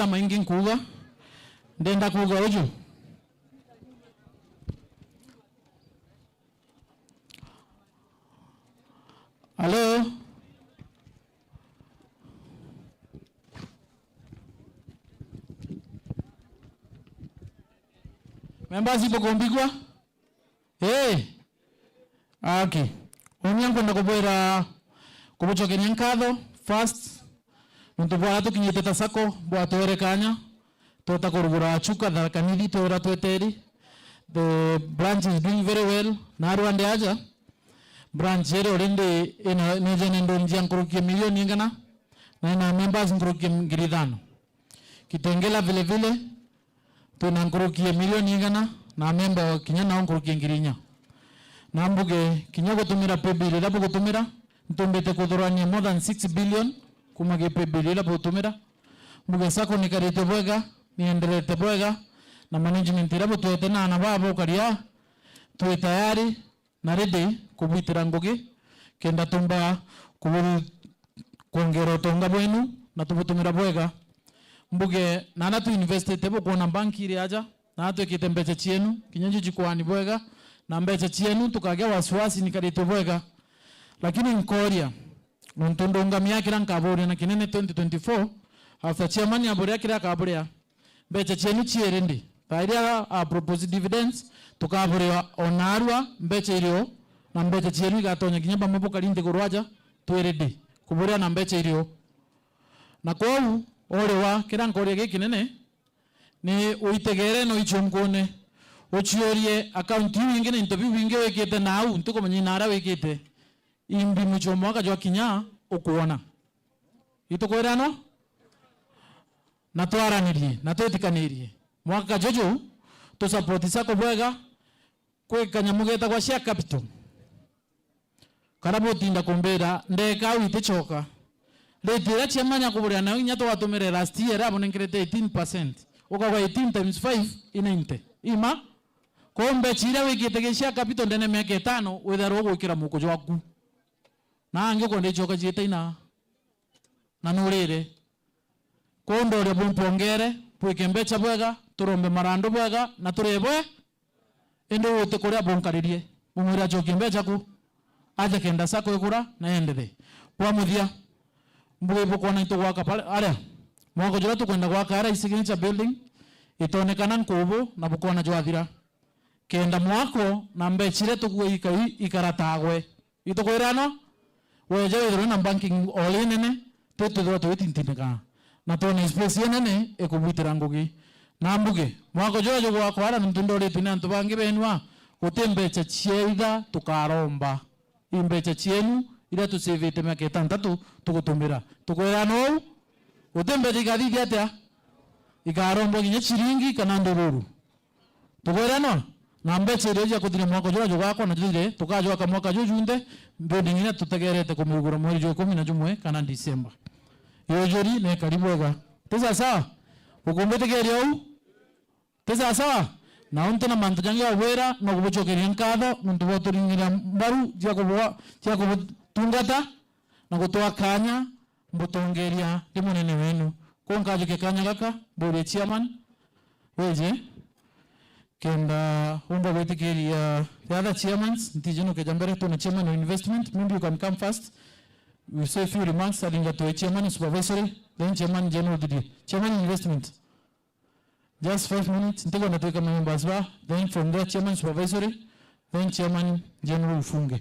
maingi nkuga ndenda kuga uju Hello Members ipo kumbigwa okay onyango ndakubwera kubuchokenya nkatho first muntu bwatu kinyite Yetu Sacco bwatwere kanya tota kurugura chuka da kanidi tora tweteri. The branch is doing very well. Naru ande aja branch ere orende ina nejene ndo njia nkurukie milioni ngana na ina members nkurukie ngirithano kitengela vile vile tuna nkurukie milioni ngana na member kinyana nkurukie ngirinya na mbuge kinyago tumira pebile lapo kutumira ntumbete kudhurania more than 6 billion kumage pebile lapo kutumira mbuge Sacco nikarete bwega niendelete bwega na management lapo tuete na babo karia tuwe tayari na ready kubitira ngugi kenda tumba kuburu kuongero tonga bwenu na tubutumira bwega mbuge na tu invest tebo kuona banki ile aja na tu kitembeche chienu kinyanjo jikwani bwega na mbeche chienu tukagea wasiwasi nikarete bwega lakini nkoria ntundo miakira nkabore na kinene 2024 after chairman ya bore akira kaborea mbeche chienu chierende tairia a propose dividends tukabore onarwa mbeche irio na mbeche chienu igatonya kinyamba mapo kalinde kurwaja tuerede kuborea na mbeche irio na kwau orewa kira nkoria gikinene ni uitegere no ichomkone ochiorie account ingine interview winge wekete nau ntuko manyinara wekete imbi MWAKA jwa kinya ukuona itukoerano na twaranirie na twetikanirie MWAKA jojo to support Sacco bwega kwe kanyamugeta kwa share capital karabo tinda kombera ndeka witechoka letira chemanya kuburia na nyato watumire last year abo nenkrete 18% ukawa 18 times 5 ina 90 ima kombe chira wikitegesha capital ndene miaka 5 wethero gwikira mukojo waku na ange konde choka jita ina na nurire kondo re bumpongere pwekembecha bwega turombe marando bwega na turebwe ende wote korea bonkaririe umura chokembecha ku aje kenda Sacco ikura na endere kwa muthia mbuge bukona ito gwaka pale aria mwako jora tukwenda gwaka ara signature building itonekana nkubu na bukona jwathira kenda mwako na mbechire tukuwe ikaratagwe itokwirano weje withiro na banking all nene tutudwa tuitintineka na tone space nene ekubitira ngugi na mbuge mwako jora gwaka ara ntundore tina ntubange benwa utembecha chieda tukaromba imbecha chienu ira tusevete make tantatu tugutumira tukwirano utembecha ikadidi atia ikarombo ginya chiringi kana ndururu tukwirano na mbecha ireja kuthire mwako jora jogako na jire tukajo ka mwaka jujunde building ina tutagerete kumugura mweri jo 11 kana December yo jori ne karibwega tesa sawa ukumbete gerio tesa sawa na unte na mantu jangia wera no kubuchokeria nkatho muntu boturingira mbaru cia kubutungata na gutoa kanya mbutongeria ndi munene wenu konkaje ke kanya gaka bore chairman weje kenda umba wetikiria the other chairmans ntijeno ke jambere to na chairman of investment maybe you can come first we say a few remarks alinga to chairman supervisory then chairman general didi chairman investment just 5 minutes ntiko natweka members ba then from there chairman supervisory then chairman general ufunge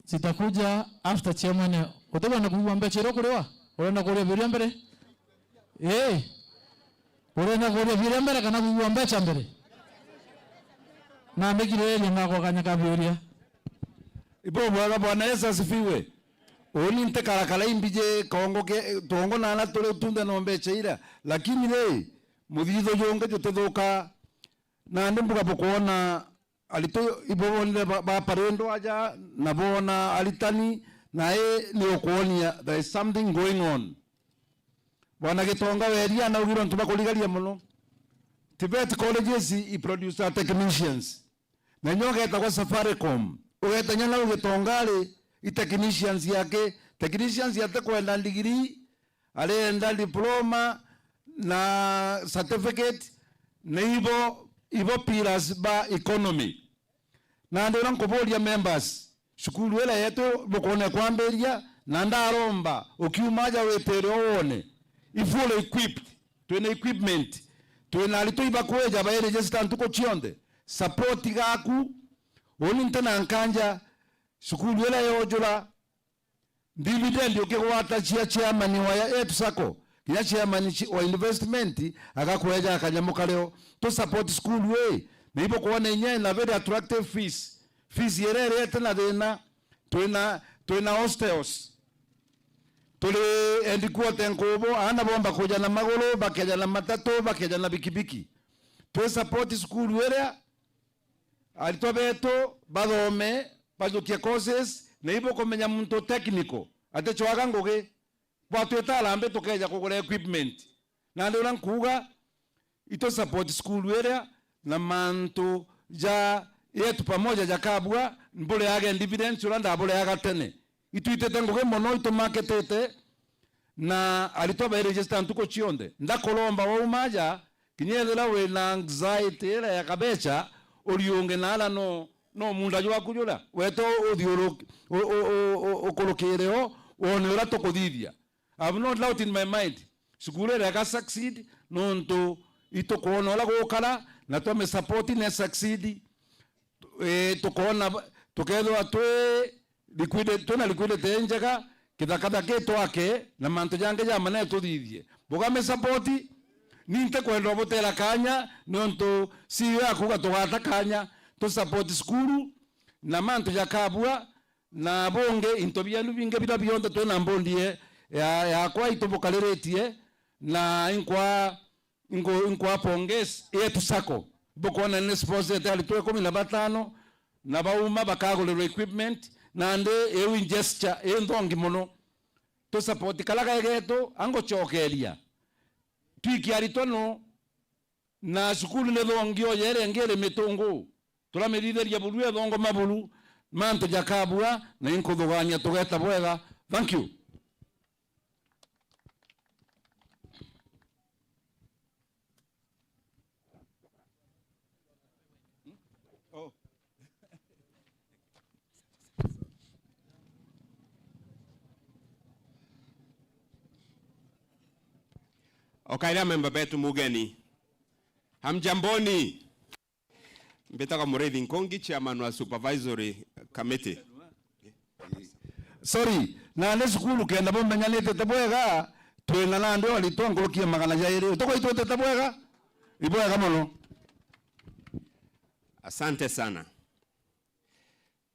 sitakuja after chairman otoba na kuambia chero kurewa unaenda kuria vile mbele unaenda kuria vile mbele kana kuambia cha mbele na mbekire ile ngako kanyaka vyoria ipo bwana Yesu asifiwe oni nte karakala imbije tongo na tole utunda no mbecha ira lakini le muthitho jonge jututhuka na ndimbuga bukona alito ibonde ba parendo aja na bona alitani na ni okuonia there is something going on bwana gitonga weria na ugiro ntuba kuligaria muno Tibet colleges i produce technicians na nyoga ta kwa Safaricom ugetanya na ugitongale i technicians yake kwenda degree alienda diploma na certificate na ibo pillars ba economy na ndio nkobolia members shukuru ile yetu bokone kwamberia na ndaromba ukiumaja wetere one ifule equipped twina equipment twina alito ibakweja ba register tuko chionde support gaku oni ntana nkanja shukuru ile yojula dividend ukigwata chairman wa Yetu Sacco ya chairman wa investment akakweja akanyamuka leo to support school way nipo kuona yenyewe na very attractive fees yerere tena dena twina hostels tuli endikuwa tenkobo ana bomba kuja na magolo bakeja na matatu bakeja na bikibiki to support school way alitobeto badome badukia courses nipo kumenya muntu technical ate chwaga ngoge watu etalambe tokeja kugura equipment na ndio nkuga ito support school area na mantu ja yetu pamoja jakabwa mbole yake dividends uranda bole yake tene itu itete ngoge mono ito marketete na alitoba register tuko chionde ndakolomba wa umaja kinyedela we na anxiety era yakabecha ulionge nala no munda jwa kujula weto odioro okolokero one ora tokodithia. I've not doubt in my mind sukure rega succeed nonto ito kono la gokala na to me support ne succeed to kona tokedo atwe liquide tenjaka kidakada keto ake na manto jange jamane to dithie boga me support ninte kwendo botela kanya nonto siyo akuga to gata kanya to support skulu na manto jakabwa na bonge intobia lubinge bila bionda to na mbondie ya kwa itobokareretie na inkwa ponges Yetu Sacco bokona ne sponsor tali to 15 na bauma bakagolero equipment na nde gesture endongi mono to support kalaga geto ango chokeria twikiari tono na sukulu ne dongio yere ngere metongo tola medideria bulu dongo mabulu manto jakabwa na inkodoganya togeta bwega. Thank you. Okaira member betu mugeni. Hamjamboni. Mbetaka Mureithi Nkongi, chairman wa supervisory committee. Sorry, na ne skulu kenda bomba nyalete tabwega twena na ndio alitongolokia magana jairi toko itote tabwega ibwega mono. Asante sana.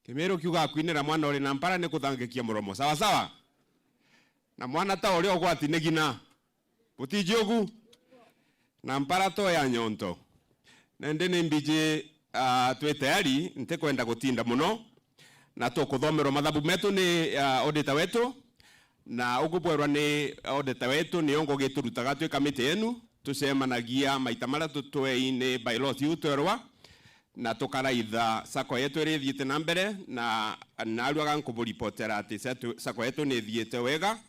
Kemero kiuga kwinira mwana ori na mpara ne kuthangikia muromo sawa sawa na mwana ta ori ogwati negina utijogu na mpara to ya nyonto nende nimbije twe tayari nte kwenda gutinda muno na tukuthomero mathabu metu ni auditor wetu na ugubwerwa ni auditor wetu ni ongo giturutaga twe kamiti yenu tucemanagia maita mara tutwe-ini bylaws yutwerwa na tukaraitha sako yetu irithiite na mbere na narwaga nkuburiportera ati sako yetu ni thiete wega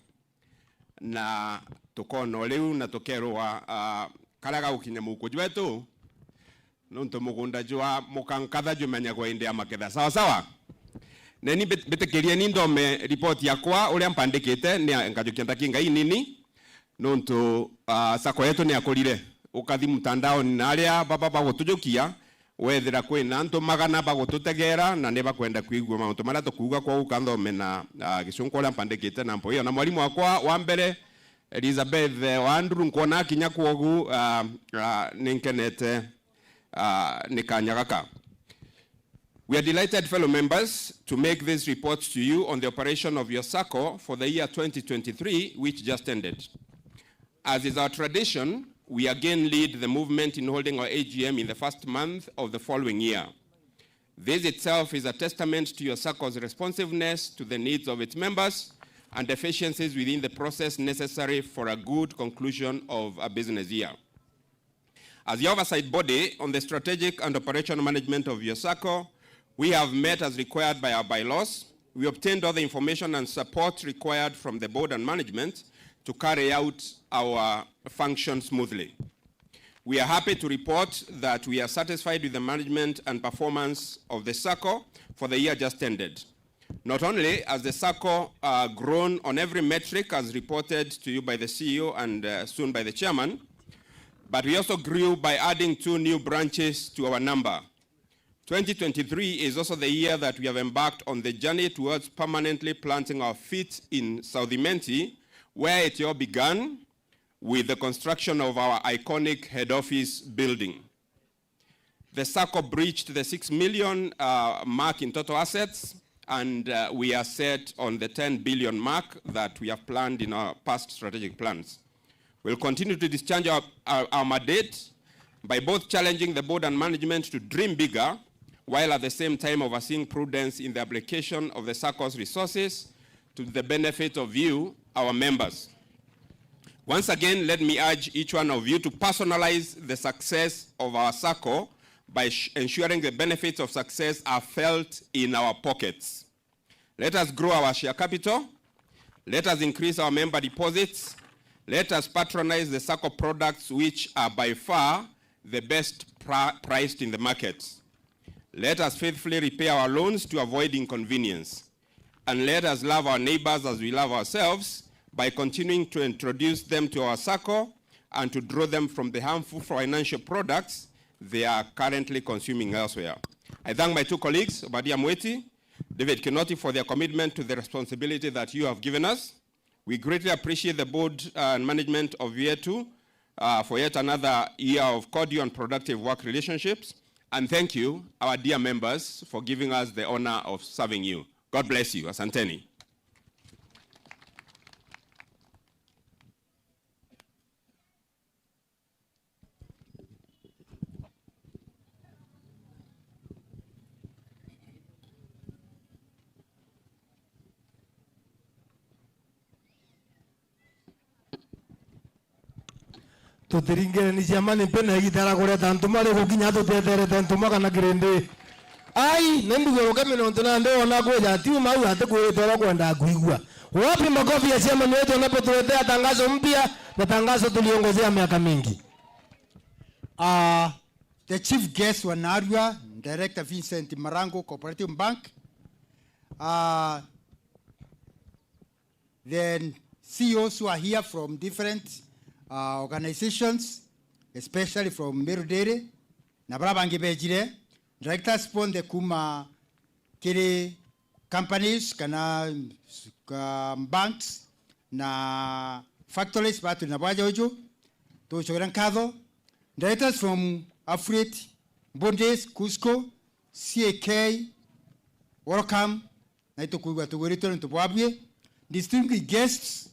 na tukono riu na tukerwa karaga ukinya mukuju wetu nonto mugunda jwa mukankatha jumenya kwa inde ya maketha sawa sawa neni betekeria ni ndome report yakwa uria mpandikite ni ngajukia ndakinga inini nonto sako yetu ni akorire ukathi mtandao ni aria baba bagutujukia wethira kwina nto magana bagututegera na ne bakwenda kuigwa mauntu mara tukuga kwa ukanthome na gicunko uria mpandikite na mpo iyo na mwalimu wakwa wa mbere Elizabeth Andrew nkona kinya kwogu ninkenete nikanyagaka. We are delighted, fellow members, to make this report to you on the operation of your Sacco for the year 2023, which just ended. As is our tradition, we again lead the movement in holding our AGM in the first month of the following year. This itself is a testament to your Sacco's responsiveness to the needs of its members and efficiencies within the process necessary for a good conclusion of a business year. As the oversight body on the strategic and operational management of your Sacco, we have met as required by our bylaws. We obtained all the information and support required from the board and management to carry out our function smoothly. We are happy to report that we are satisfied with the management and performance of the Sacco for the year just ended. Not only has the Sacco grown on every metric as reported to you by the CEO and soon by the chairman, but we also grew by adding 2 new branches to our number. 2023 is also the year that we have embarked on the journey towards permanently planting our feet in Southimenti, where it all began with the construction of our iconic head office building. The Sacco breached the 6 million mark in total assets, and we are set on the 10 billion mark that we have planned in our past strategic plans. We'll continue to discharge our mandate by both challenging the board and management to dream bigger, while at the same time overseeing prudence in the application of the Sacco's resources to the benefit of you, our members. Once again, let me urge each one of you to personalize the success of our Sacco by ensuring the benefits of success are felt in our pockets. Let us grow our share capital. Let us increase our member deposits. Let us patronize the Sacco products, which are by far the best priced in the market. Let us faithfully repay our loans to avoid inconvenience. And let us love our neighbors as we love ourselves by continuing to introduce them to our Sacco and to draw them from the harmful financial products they are currently consuming elsewhere. I thank my 2 colleagues, Obadia Mweti, David Kinoti, for their commitment to the responsibility that you have given us. We greatly appreciate the board and management of Yetu for yet another year of cordial and productive work relationships. And thank you, our dear members, for giving us the honor of serving you. God bless you. Asanteni. Tutingere ni jamani pena gitara gore tantuma le kukinya to tetere tantuma kana kirende ai nembu go kame no tuna ndo na go ja tiu mau hata go tora kwenda kuigwa wapi makofi ya chama wetu wanapotuletea tangazo mpya na tangazo tuliongozea miaka mingi. The chief guest wa Narua, Director Vincent Marango Cooperative Bank, then CEOs who are here from different organizations, especially from Merudere, Nabrabangi Bejire, directors from the Kuma Kiri companies, kana banks, na factories, batu na Bajojo, to Chorankado, directors from Afrit, Bondes, Cusco, CAK, welcome, Naitokuga to return to Wabwe, distinguished guests,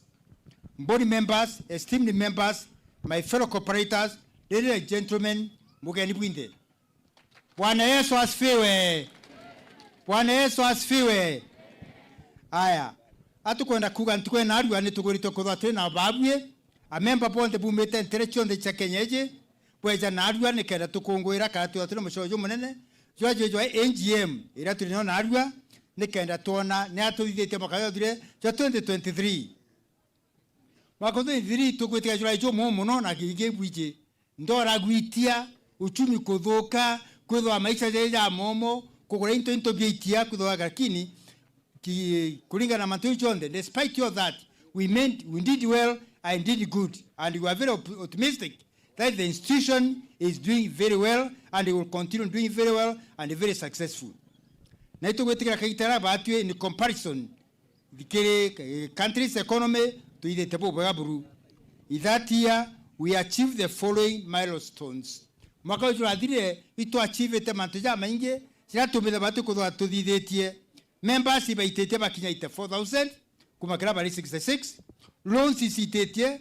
board members, esteemed members, my fellow cooperators, ladies and gentlemen, Mugeni Bwinde. Bwana Yesu asifiwe. Bwana Yesu asifiwe. Aya. Atukwenda kuga ntukwe na Narua ni tugurito kudwa tena babwe. AMEMBA ponde bumete nterechon de chakenyeje. Bweja Narua ni kenda tukungwira katu atino mushojo munene. Jwa NGM ira tulino Narua ni kenda tuona ni atulithite makayo dire 2023. Wakondo indiri tukweteka jura ijo muno na kige bwije ndora gwitia uchumi kuthuka kwithwa maisha ya momo kugura into byitia kwithwa gakini kulinga na mantu jonde. Despite all that, we did well and did good, and we are very optimistic that the institution is doing very well and it will continue doing very well and very successful. Na ito kweteka kaitara batwe in comparison the country's economy to the table Bagaburu. In that year, we achieved the following milestones. Makaju adire ito achieve it mantuja mainge, sirato me batu ko to the members ibaitete bakinya ite 4,000, kumakira bali 66, loans isitete,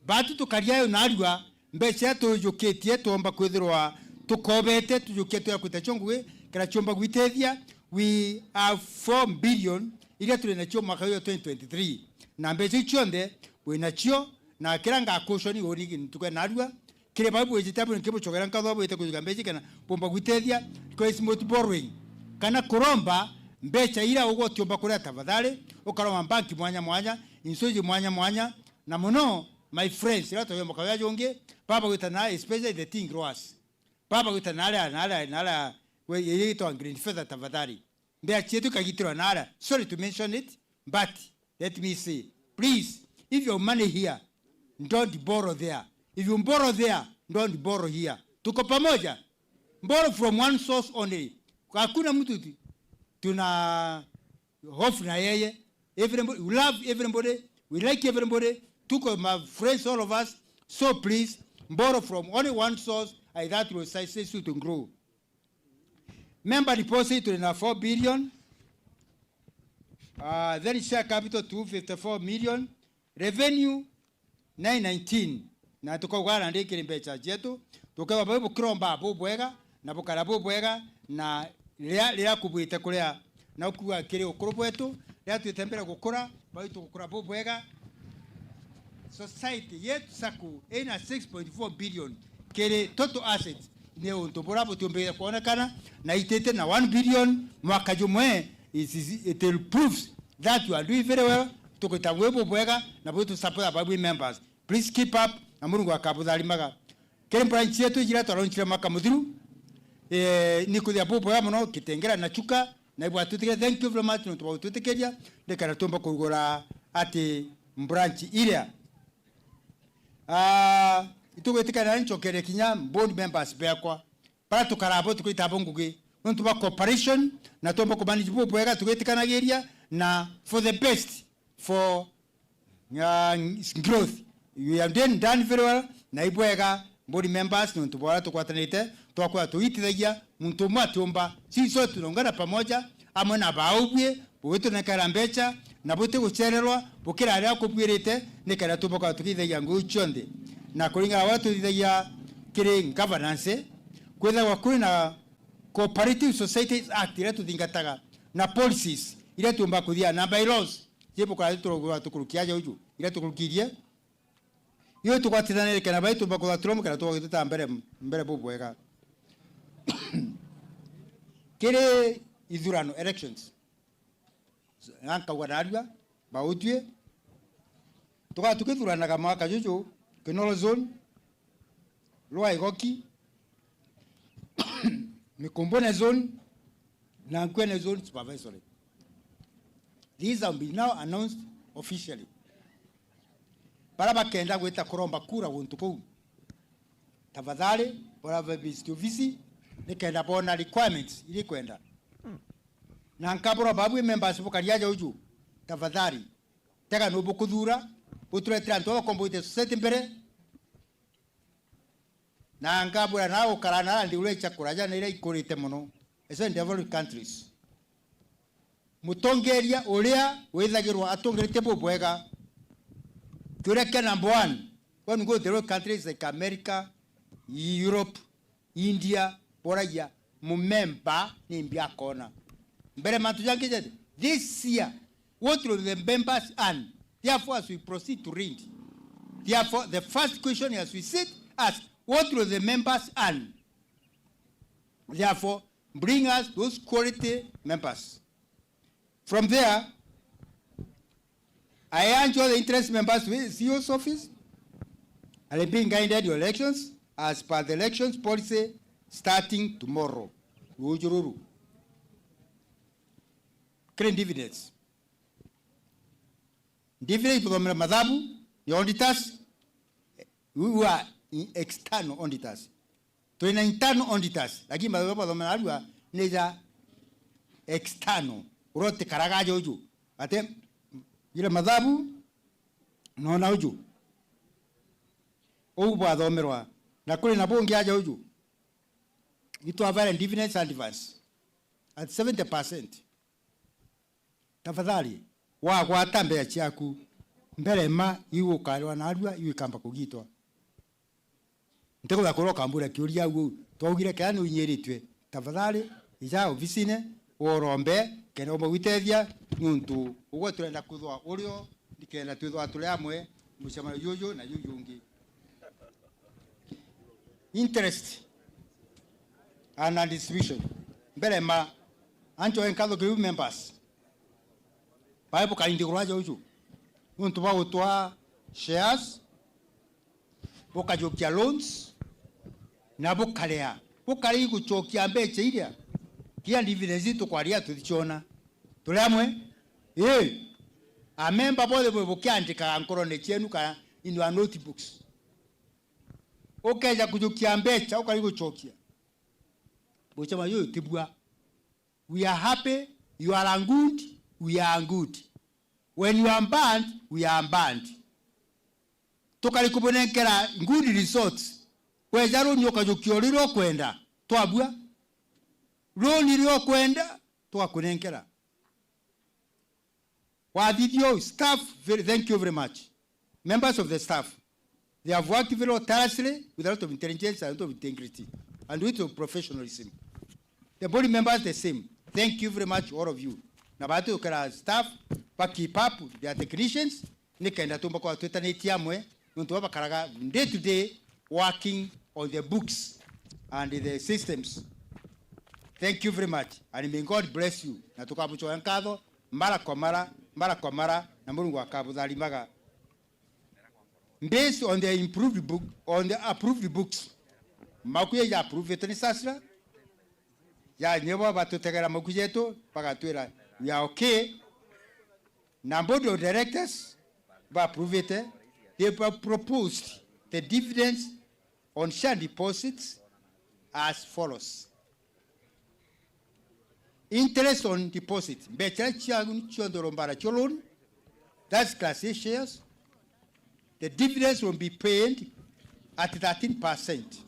batu to kariayo Narua, mbecha to joketie to omba kwethirwa to kobete to joketo ya kutachongwe, kara chomba gwitethia, we have 4 billion ile tulina choma makayo 2023. Na mbecha ichonde wenachio na kiranga akoshoni origi ntukwe Narua kire babu ejitabu nkebo chogera nkadho ite kujigambeji kana pomba gwitethia ko smooth borrowing kana kuromba mbecha ira ugo tiomba kure tafadhali ukaroma banki mwanya insoji mwanya na muno my friends rato yo makawa jonge papa gwitana especially the thing growers papa gwitana nala we yito green feather tafadhali ndia chetu kagitirwa nala sorry to mention it but let me say please if your money here don't borrow there, if you borrow there don't borrow here. Tuko pamoja, borrow from one source only. Hakuna mtu tuna hofu na yeye. Everybody, we love everybody, we like everybody. Tuko my friends, all of us. So please borrow from only one source, and that will assist you to grow. Member deposit to 4 billion. Then share capital 254 million. Revenue 919. Na tuko kwa ndike mbecha jetu. Tukawa babo kromba bobwega na bukara bobwega na lia kubuite kulea na kuwa kile ukuru wetu lia tutembera gukura bali tukura bobwega. Society Yetu Sacco ina 6.4 billion kile total assets ne untobora butumbe kuonekana na itete na 1 billion mwaka jumwe. It proves that you are doing very well. Tukitangwe bobwega na botu support babu members. Please keep up na Mungu akabudhali maga. Kile branch yetu jira twaronchira maka mudhiru nikuthia bobwega muno kitengera na chuka na ibwa tutike. Thank you very much no tutikeria ndekara tumba kugura ati branch ile itugwetika na nchokere kinya board members bekwa para tukarabo tukwitabo ngugi ntu ba cooperation na tumba ku manage bobwega tugwetika na geria na for the best for growth. You have done very well na ibwega board members ntu bora tukwatanite twakwa tuitithagia muntu mwatumba sisi tunongana pamoja amwe na baubwe bwetu na karambecha na bote guchererwa bukira ari akubwirite nikara tuboka tukithagia nguchonde na kuringa watu thithagia kire governance kwetha wakuri na Cooperative Societies Act ile tuthingataga na policies ile tumba kuthia na bylaws jepo kwa tukurukiaje uju ile tukurukirie iyo tukwatithana kana bai tumba kwa turomo kana tuwa mbere bubwega kire ithurano elections nanka wanaria bautwe tukithuranaga mwaka juju Kinolo zone Lwa Igoki Mikombone zone na Nkwene zone supervisory. These have been now announced officially. Baraba kenda gweta kuromba kura wuntuko. Tafadhali bora visit ofisi nikenda bona requirements ili kwenda. Na nkabura babu members bukariaje uju. Tafadhali tega no bukudura utretira ndo komboite society mbere na ngabura na ukarana ndi ule chakura jana ile ikurite muno ese developed countries mutongeria uria withagirwa atongerite bobwega tureke number 1 when you go to developed countries like America, Europe, India, boraya mumemba ni mbia kona mbere mantu jange this year what will the members earn? Therefore, as we proceed to read, therefore, the first question as we sit, ask, what will the members earn? Therefore, bring us those quality members. From there, I urge all the interest members with CEO's office and being guided your elections as per the elections policy starting tomorrow. Ujururu. Claim dividends. Dividends from madhabu, the auditors, we are external auditors. To an internal auditors, lakini madhabu from madhabu neja external. Urote karagaje uju. Ate ile madhabu naona uju. Ubu adhomerwa. Na kule na bonge aje uju. Itu avare dividends and advance at 70%. Tafadhali wa kwa tambe chiaku mbere ma iwo kalwa na arua iwe kamba kugitwa ntego yakoro kambura kiuria ugu twogire kana unyeritwe tafadhali ija ofisine orombe kene obo witethia nuntu ugo turenda kuthwa urio ndikenda tuthwa tule amwe Mucemanio Jwa na yuyungi interest and distribution mbere ma ancho enkado group members Bible kalindi kuraje uju. Untu ba utwa shares, bukajokia loans, na bukalea. Bukali kuchokia mbeche ilia. Kia dividends tukwaria tulichona. Tuliamwe? AMEMBA bode bukiandika ankorone chenu ka in your notebooks. Okeja kujokia mbecha ukali kuchokia. Bochama yo tibua. We are happy, you are good, we are good. When you are banned, we are banned. Tukali kubonekera good results. Wejaro nyoka jokyoriro kwenda. Twabua. Roni rio kwenda twakunenkera. Wadidio staff, thank you very much. Members of the staff, they have worked very tirelessly with a lot of intelligence and a lot of integrity and with professionalism. The body members the same. Thank you very much, all of you. Nabatu kara staff, pa keep up, they are technicians. Nikenda tumba kwa tueta netiamwe, nuntu wapa karaga day to day working on the books and the systems. Thank you very much, and may God bless you. Na tukabucho yankado, mara kwa mara, na Mungu akabudhalimaga. Based on the improved book, on the approved books, makuye ya approved tenisasra, ya nyebo batutegera makuyeto, pagatuera, we are okay. Number of directors, were approved, they proposed the dividends on share deposits as follows. Interest on deposit, that's class A shares. The dividends will be paid at 13%.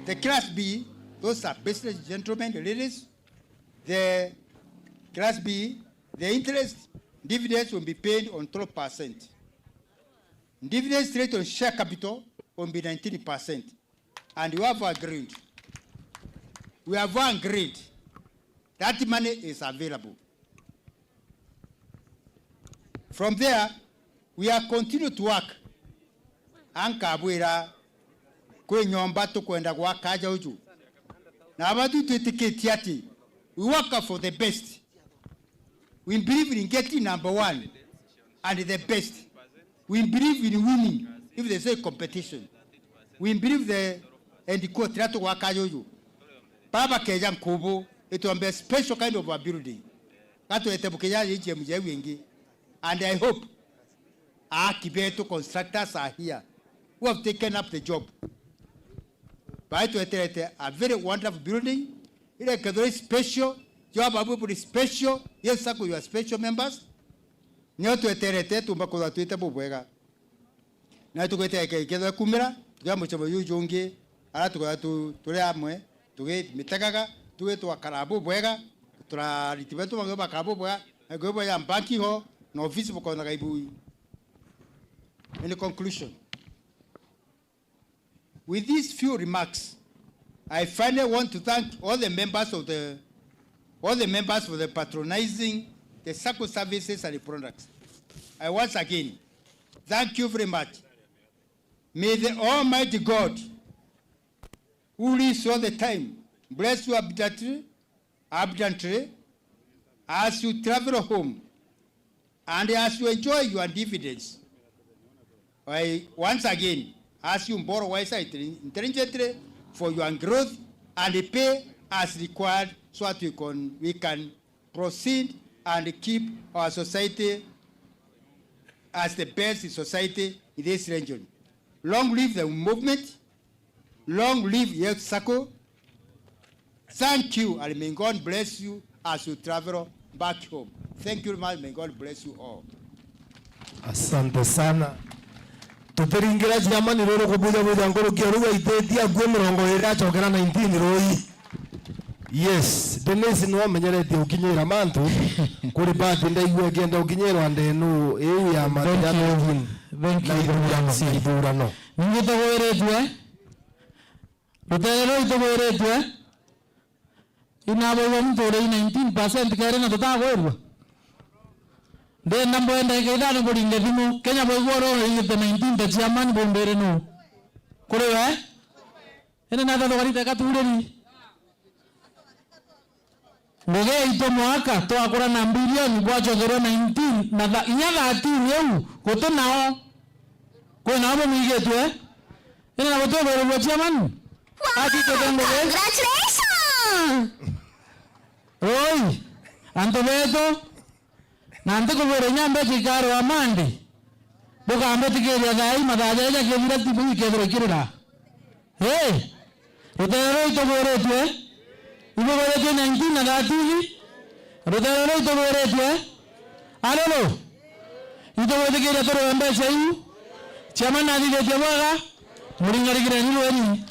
The class B, those are business gentlemen, the ladies. The class B, the interest dividends will be paid on 12%. Dividends rate on share capital will be 19%. And we have agreed. That money is available. From there, we are continue to work. Anka bwira kwe nyomba to kwenda kwa kaja uju. Na abadu tuetiketi ati. We work for the best. We believe in getting number one and the best. We believe in winning if there's a competition. We believe the and quote trato kwa kaja uju. Baba keja mkubo. It will be a special kind of a building. And I hope our Kibeto constructors are here who have taken up the job. But a very wonderful building. It is very special. You have a special. Yes, Sacco, you are special members. Nyo to eterete to Makola Twitter Bobega. Now to get a Kumira, Gamuchabo Jungi, Aratu to Reamwe, to get Mitagaga. Tuwe to akarabu bwega tura ritibeto mango akarabu bwega agobo ya banki ho no office boko na gaibu. In conclusion, with these few remarks, I finally want to thank all the members for the patronizing the Sacco services and the products. I once again thank you very much. May the Almighty God, who lives all the time, bless you abundantly as you travel home and as you enjoy your dividends. I once again ask you borrow wisely, intelligently for your growth and pay as required so that we can proceed and keep our society as the best society in this region. Long live the movement. Long live Yetu Sacco. Thank you, and may God bless you as you travel back home. Thank you very much. May God bless you all. Asante sana. Tupiringira jamani roro kubuja ngoro kiaruga itetia gwe mirongo ira chokera 19 roi. Yes, Denise no menyerete ukinyira mantu kuri bati ndaigwe genda ukinyira ande no eu ya matatu. Thank you. No. Ningito weretwe. Utero itoweretwe. Inabo mtore 19% kare na tutago. Then number and I get out of the Kenya Bogoro is the 19th Chairman Bombereno. Korea? And another one that got to ready. Moge ito MWAKA to akora na billion watch over 19 na inyala ati yeu koto nao Kwa na abo mwigetu ina na boto bero chairman aki kotengo Congratulations! oi anto beto na ante ko bero nyambe kikaro amande boka ambe tikeria dai madaja ya kebira tibu kedro kirira rotero ito bero tu ibo bero tu 19 na dativi rotero ito bero tu alolo ito bero tikeria toro ambe chai chama na dile jawaga muringari kirani lweni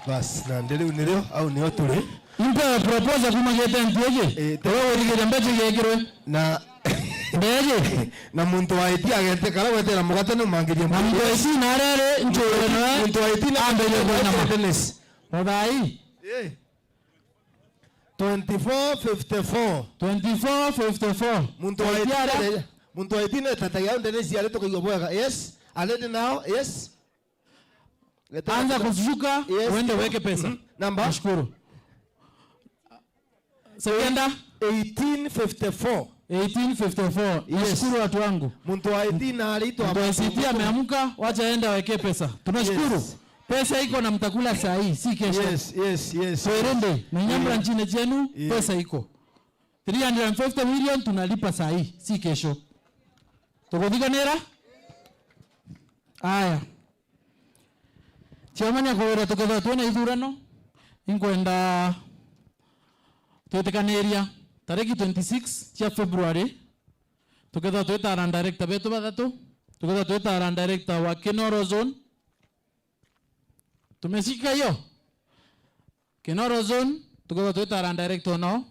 bas na ndio au ni otule impa propose kuma gete ntiege toro tikeria ambe chigekirwe na Beje na muntu waiti agete kala wetera mugate no mangiria muntu esi narere nchoro na muntu waiti na ambele kwa na tennis modai 2454 muntu waiti na tataya tennis yale to kigoboga yes already now yes anza kushuka uende weke pesa namba nashukuru sekenda 1854 nashukuru watu wangu muntu waiti na alito hapo ameamka wacha enda weke pesa tunashukuru pesa iko na mtakula saa hii si kesho yes Serende na nyambra nchini chenu pesa iko 350 million tunalipa saa hii si kesho tukodika nera aya chiamanya kwera tuketha tuona ithurano inkwenda twetekaneria tariki 26 cia February tuketha twetara director betu bathatu tuketha twetara director wa Kinoro Zone tumesika hiyo Kinoro Zone tuketha twetara director no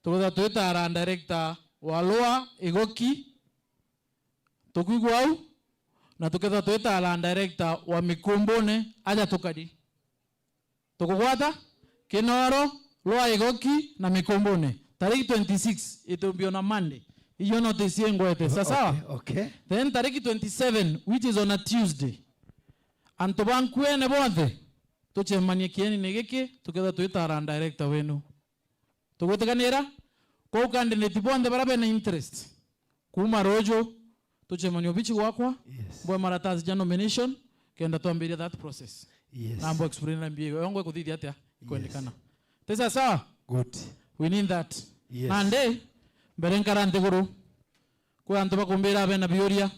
tuketha twetara director wa Loa Igoki tukigwau na tuketha twetara director wa Mikumbone aja tukadi tukugwata Kinoro Loa Igoki na Mikumbone tariki 26 it'll on a Monday. Hiyo notice ngwete sasa. Okay. Then tariki 27 which is on a Tuesday. Antobankwene bonde. Tuchemanie kieni negeke tuketha twitara director wenu. Tugotekanira kwa candidate bonde barabe na interest. Kuma rojo tuchemanie bichi wakwa. Yes. Boy maratazi ja nomination kenda tuambiria that process. Yes. Nambo explain na mbiego. Yongwe kuthidi atia ikuendekana. Tesa sawa? Good. We need that. Yes. Ande berenkarante guru kwa antoba kumbira bena bioria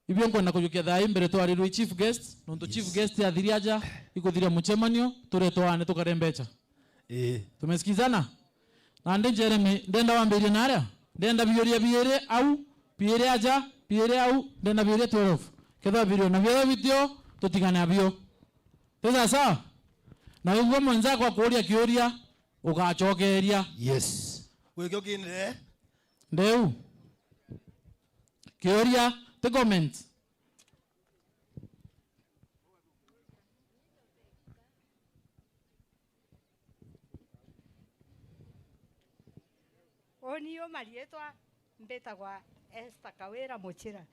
ibyo nkona kujukia thai mbere twari chief guest nonto chief guest athiriaja ikuthiria mucemanio turetwane tukarembecha tumesikizana ande Jeremy ndenda wambirie naria ndenda bioria biere au biere aja biere au ndenda biere 12 ketha birio na bio video tutigane abio pesa sawa na ugo mwanzako akuria kioria ugachokeria yes wekyo kinde ndeu kioria the comment Onio marietwa mbetagwa Esther Kawira Muchira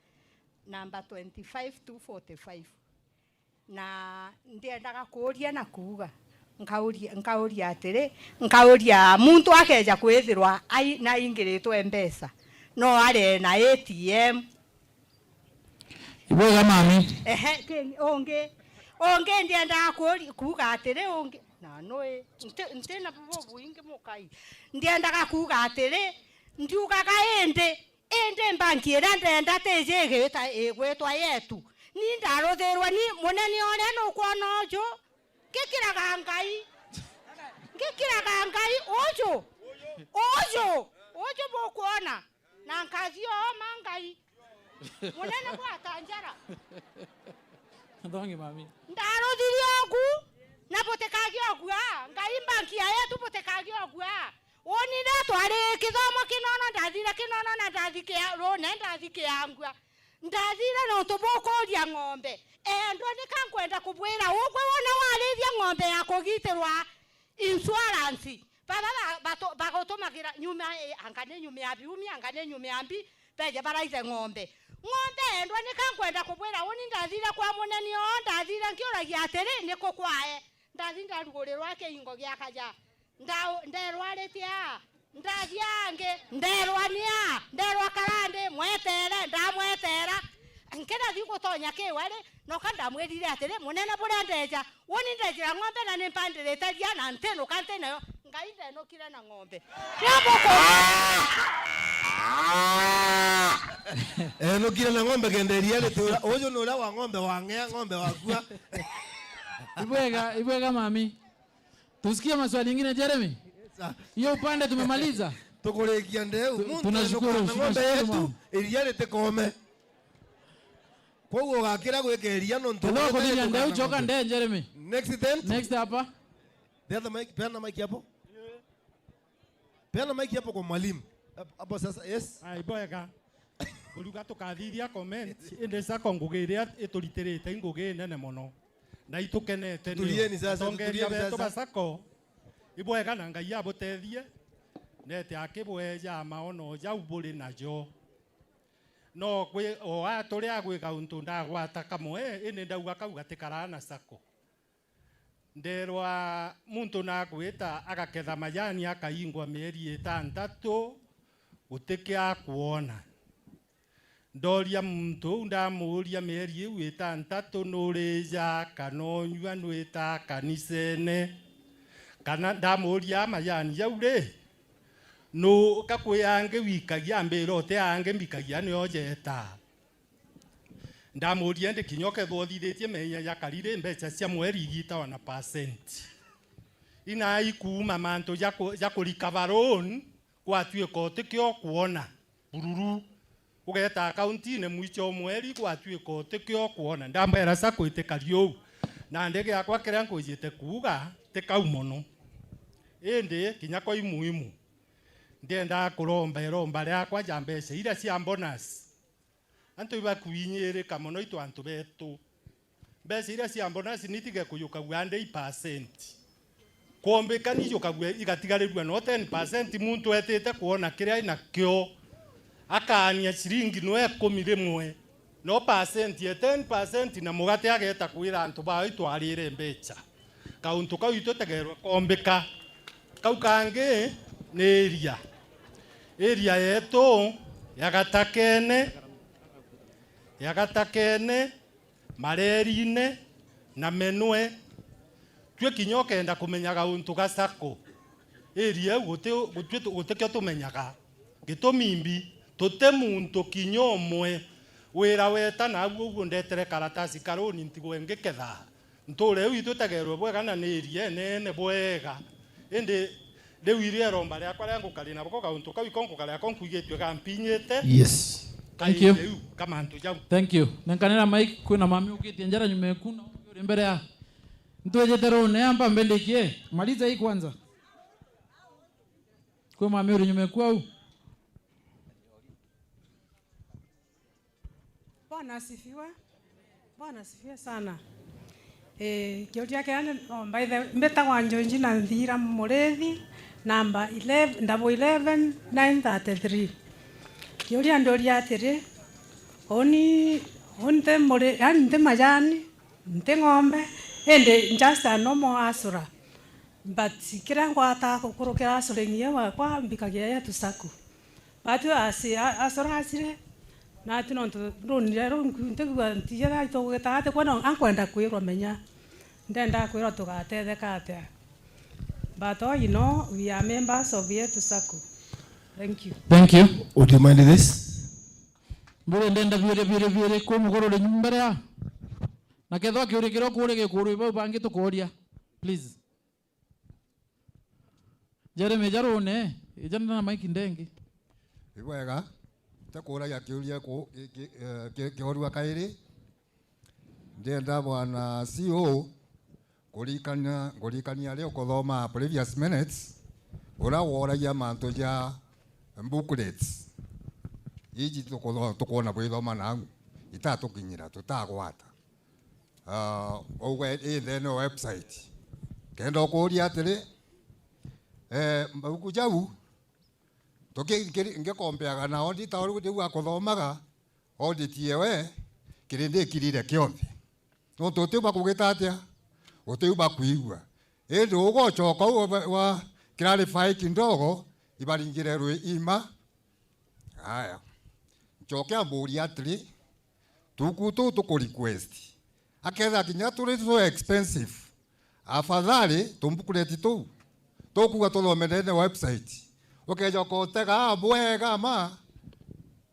number 25245 na ndiendaga kuria na kuuga nkauria atiri nkauria muntu akeja kwithirwa ai na ingiritwe mpesa no are na ATM ibwega mami onge ndiendaga kuuga atiri onge na noe ntena bobo ingi mukai ndiendaga kuuga atiri ndiugaga ende mbanki era ndenda teje gwetwa Yetu ni ndarotherwa ni munene oria no kwona ojo ngikiraga ngai ojo bokuona na nkazio mangai munene gwatanjara ndongi mami ndarothirio ogu na botekagio ogua ngai banki ya Yetu botekagio ogua onire twari kithomo kinono ndathire kinono na ndathike rone ndathike angua ndathire no tubokoria ng'ombe endo nikankwenda kubwira ugwe wona warithia ng'ombe ya kugitirwa insurance baba bagotumagira nyuma angane nyuma ya biumi angane nyuma ya mbi beje baraize ng'ombe endo nikankwenda kubwira woni ndathire kwa muneni o ndathire nkiuragia atiri niko kwae ndathinde rugurirwa keingo gia kaja nderwaritia ndathiange nderwania nderwa karande mwetere ndamwetera nkena thigo tonya kiwari no kanda mwirire atire munene bure ndeja woni ndeja ng'ombe na nimpandire taria na nteno kante nayo ngai ndeno kire na ng'ombe no kire na ng'ombe kenderia letura ojo no la wa ng'ombe wang'ea ng'ombe wakua. Ibwega mami. Tusikie maswali mengine Jeremy. Hiyo upande tumemaliza. Tukurekia ndeu. Tunashukuru ng'ombe yetu iria litekome. Kwa hiyo gakira gwekeria no ntu. Ndio kudiria ndeu choka nde Jeremy. Next hapa. Peana mic, peana mic hapo. Peana mic hapo kwa mwalimu. Hapo sasa yes. Ibwega. Uruga tukathiria comment inde Sacco ngugiria ituritirite ngugi nene muno. Na itukenete ni. Tulieni sasa, tulieni sasa. Sacco. Ibwega na ngai abutethie. Nete akibweja maono ja uburi najo. No kwe o aturi agwika untu ndagwata kamwe ine ndauga kauga tikarana Sacco. Nderwa muntu nakwita agaketha majani akaingwa mieri 6 utikia kuona. Ndoria muntu ndamuria mieri 6 nureja kanonywa nwita kanisene kana ndamuria majani yaure no kakweyange wikagia mbero te ange mbikagia ni ojeta ndamuria ndi kinyoke thothithetie menya yakarire mbeca cia mweri igita na %. Ina ikuma manto jako recover loan kwa tuiko tikio kuona bururu ugeta account ne mwicho mweri kwa tuiko tikio kuona ndambera Sacco itekario na ndege yakwa kira nkujite kuga tekau mono ende kinyako imuimu ndenda kuromba yakwa jambese ira cia bonus antu iba kuinyere kamono itu antu betu bese ira cia bonus nitige kuyuka gwande %. Kuombekani yuka gwe igatigarirwa no 10% muntu etete kuona kiria ina kyo akania shiringi no 10 no % ye 10% na mugate ageta kwira antu ba itwarire mbecha kauntu kau itotegerwa kuombeka kau kange ni area yetu yagatakene marerine na menwe twe kinyoke enda kumenyaga untu ga Sacco area gutekyo tumenyaga gitumimbi tote muntu kinyomwe wira weta na gugu ndetere karatasi karoni ntigwe ngeketha ntore witu tagerwe bwega na area nene bwega ende de wirie romba ya kwa yangu kalina boko kauntu kawikonko kala konkuigetwe kampinyete. Yes. Thank you. Kama ntu jau. Thank you. Nankanera mic kuna mami ukitia njara nyume kuna uri mbere ya mtu ejetero ne amba mbendekie maliza hii kwanza kwa mami uri nyume kwa u Bwana asifiwe sana. Kioti yake ane by the mbeta wanjonji na ndira murethi number 11933. Kioti andori atire oni onte more ande majani nte ng'ombe ende just a normal asura but kirango ata kukurukira asura ngiye wakwa mbikagia Yetu Sacco batu asura asire na tino ndonire nte kwa ntijera itogeta ate kwa ankwenda kwirwa menya ndenda kwirwa tugatetheka ate but you know we are members of Yetu Sacco. Thank you. Would you mind this? Mbure ndenda vire ko mugoro le nyumbere ya na ketho kiurikiro kurege kuru ibo bangi tukoria please Jeremy jarone ijana na mic ndengi ibwega takura ya kiuria ko kiorua kairi ndenda bwana CEO kurikania leo kuthoma previous minutes ura woragia manto ja booklets iji tukona bwithoma nangu itatukinyira tutagwata owe then website kendo kuria atiri mbuku jau ngekombeaga na audit auru ndiu akuthomaga audit yewe kirinde kirire kionthe no tutiuba kugitatia utiuba kuigua endo ugochoka wa clarify kindogo ibaringire rwe ima haya choke amburia atiri tukutu tuku request aketha kinya turi so expensive afadhali tumbukuleti tu tukuga tuthomere website ukeja kotega bwega ma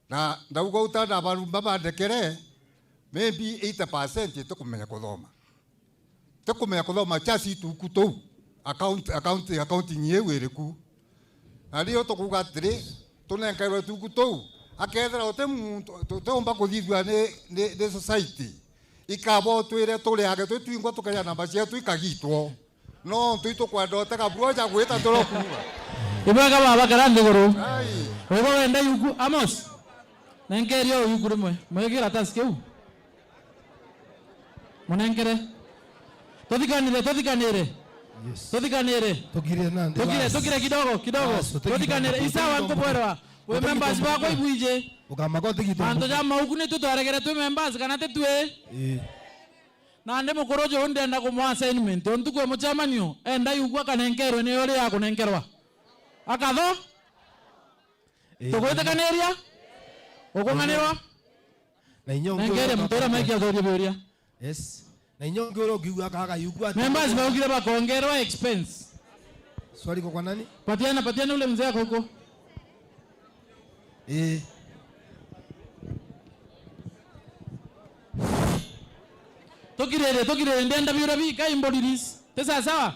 na ndauga utada barumba bandekere maybe 80% tukumenya kuthoma chasi tukutu accounting yewe iriku ali otokuga atiri tunenkerwe tukutu akethera ote muntu tomba kuthithua ne society ikabo twire turi age twingwa tukaya namba cia twikagitwo no twitu kwenda oteka broja gwita turokuga ibega baba karande goro wewe wenda yuku Amos nengerio yuku rimwe mwegira taskeu munengere tothikanire tokire kidogo tothikanire isawa nkobwerwa we members bako ibwije ukamakoti kidogo ando jama huku ni tutwaregere tu members kana tetwe na nde mukorojo onde enda ku assignment ontukwe mucemanio enda yugwa kanenkerwe ne yore yako nenkerwa akatho tukwete kaneria ukonganirwa na inyongo nengere mutera meki athoria byoria yes na inyongo ro giugwa kaka yugwa members baugire bakongerwa expense swali kwa nani patiana ule mzee wako huko Tokirere ndenda byura bika imbodiris. Tesa sawa?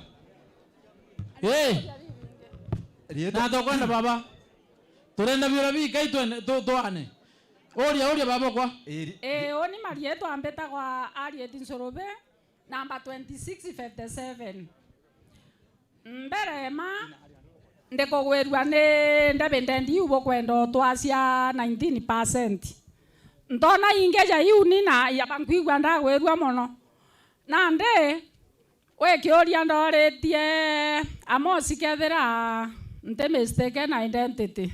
Na tokwenda baba. Turenda byura bika itwane Oria baba kwa. Oni marieto ambeta kwa Ariet Nsorobe number 2657. Mberema ndekogwerwa ne ndabendendi ubo kwendo twacia 19%. Ndona ingeja yuni na yabankwigwa ndagwerwa mono. Nande we kioria ndoretie Amos kethera nte mistaken identity.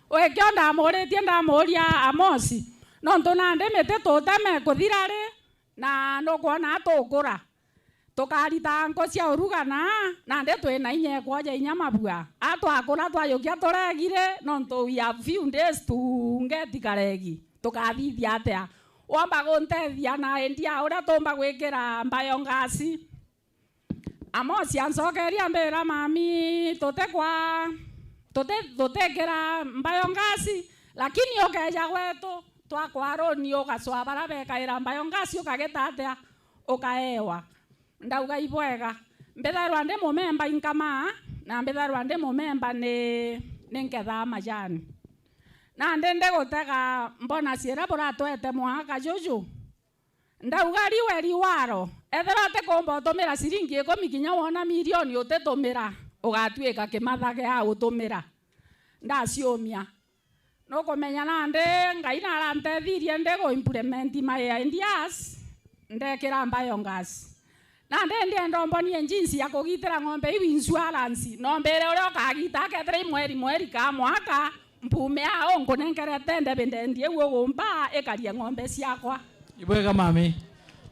We kionda amoretie ndamoria Amos no ntonande mete toteme kuthirare na no kuona atukura tukarita ngo cia urugana na nde twina inye kwaja inya mabua atwakura twayukia turegire no nto we have few days to get karegi tukathithia atia wamba guntethia na endia uria tumba gwikira mbayongasi Amos ancokeria mbira mami tutekira mbayongasi lakini ukeja gwetu twakwaroni ugacwa bara bekaira mbayongasi ukageta atia ukaewa ndauga ibwega mbetharwa ndi mumemba inkama na mbetharwa ndi mumemba ni nketha majani na ndende gutega mbona ciira buratwete mwaka juju ndauga riwe riwaro ethera te komba utumira ciringi 10 kinya wona milioni utetumira ugatwika kimathage ya utumira ndaciumia no kumenya na ndi ngai na arantethirie ndi go implement my ideas ndekira mbayongasi na ndende ndombonie jinsi ya kugitira ng'ombe iwi insurance nombere uri okagita akethira mweri ka mwaka mpume ao nkunengerete ndebendendie gumba ekaria ng'ombe ciakwa ibwega mami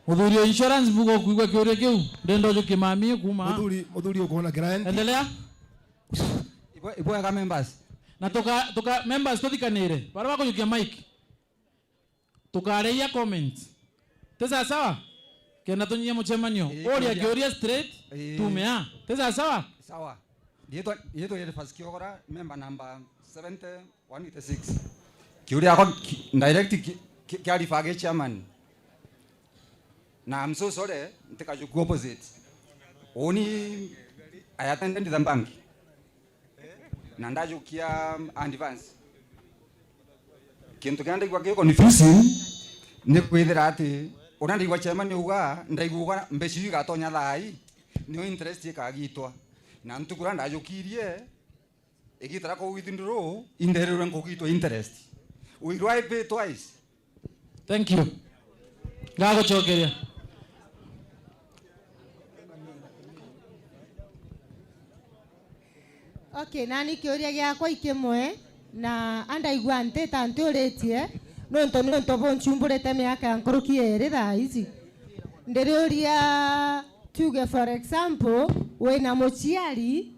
muthurio insurance bugo kuigwa kiuria kiu ndendo jo kimami kuma muthuri ukona grant endelea ibwega members na toka members tothikanire bara bako yukia mic tukareia comments tesa sawa kena tunyia mucemanio oria kiuria straight tumea tesa sawa sawa yeto yele first kiogora member number 7186 kiuria ako direct kiarifage chairman na I'm so sorry ntikajuku opposite oni I attended the bank na ndajukia advance kintu kanda kwa confusing ni kwithira ati unandigwa chairman uga ndaiguga mbeci gatonya thai ni interest ikagitwa na ntukura ndajukirie igitara ko withdraw indererwe ngogitwa interest we right pay twice. Thank you gago chokeria Okay, nani kiuria giakwa ikimwe na andaigua nteta ntiuritie nonto bonchumburete miaka nkuruki eri thaa ici ndiriuria tuge for example wina muciari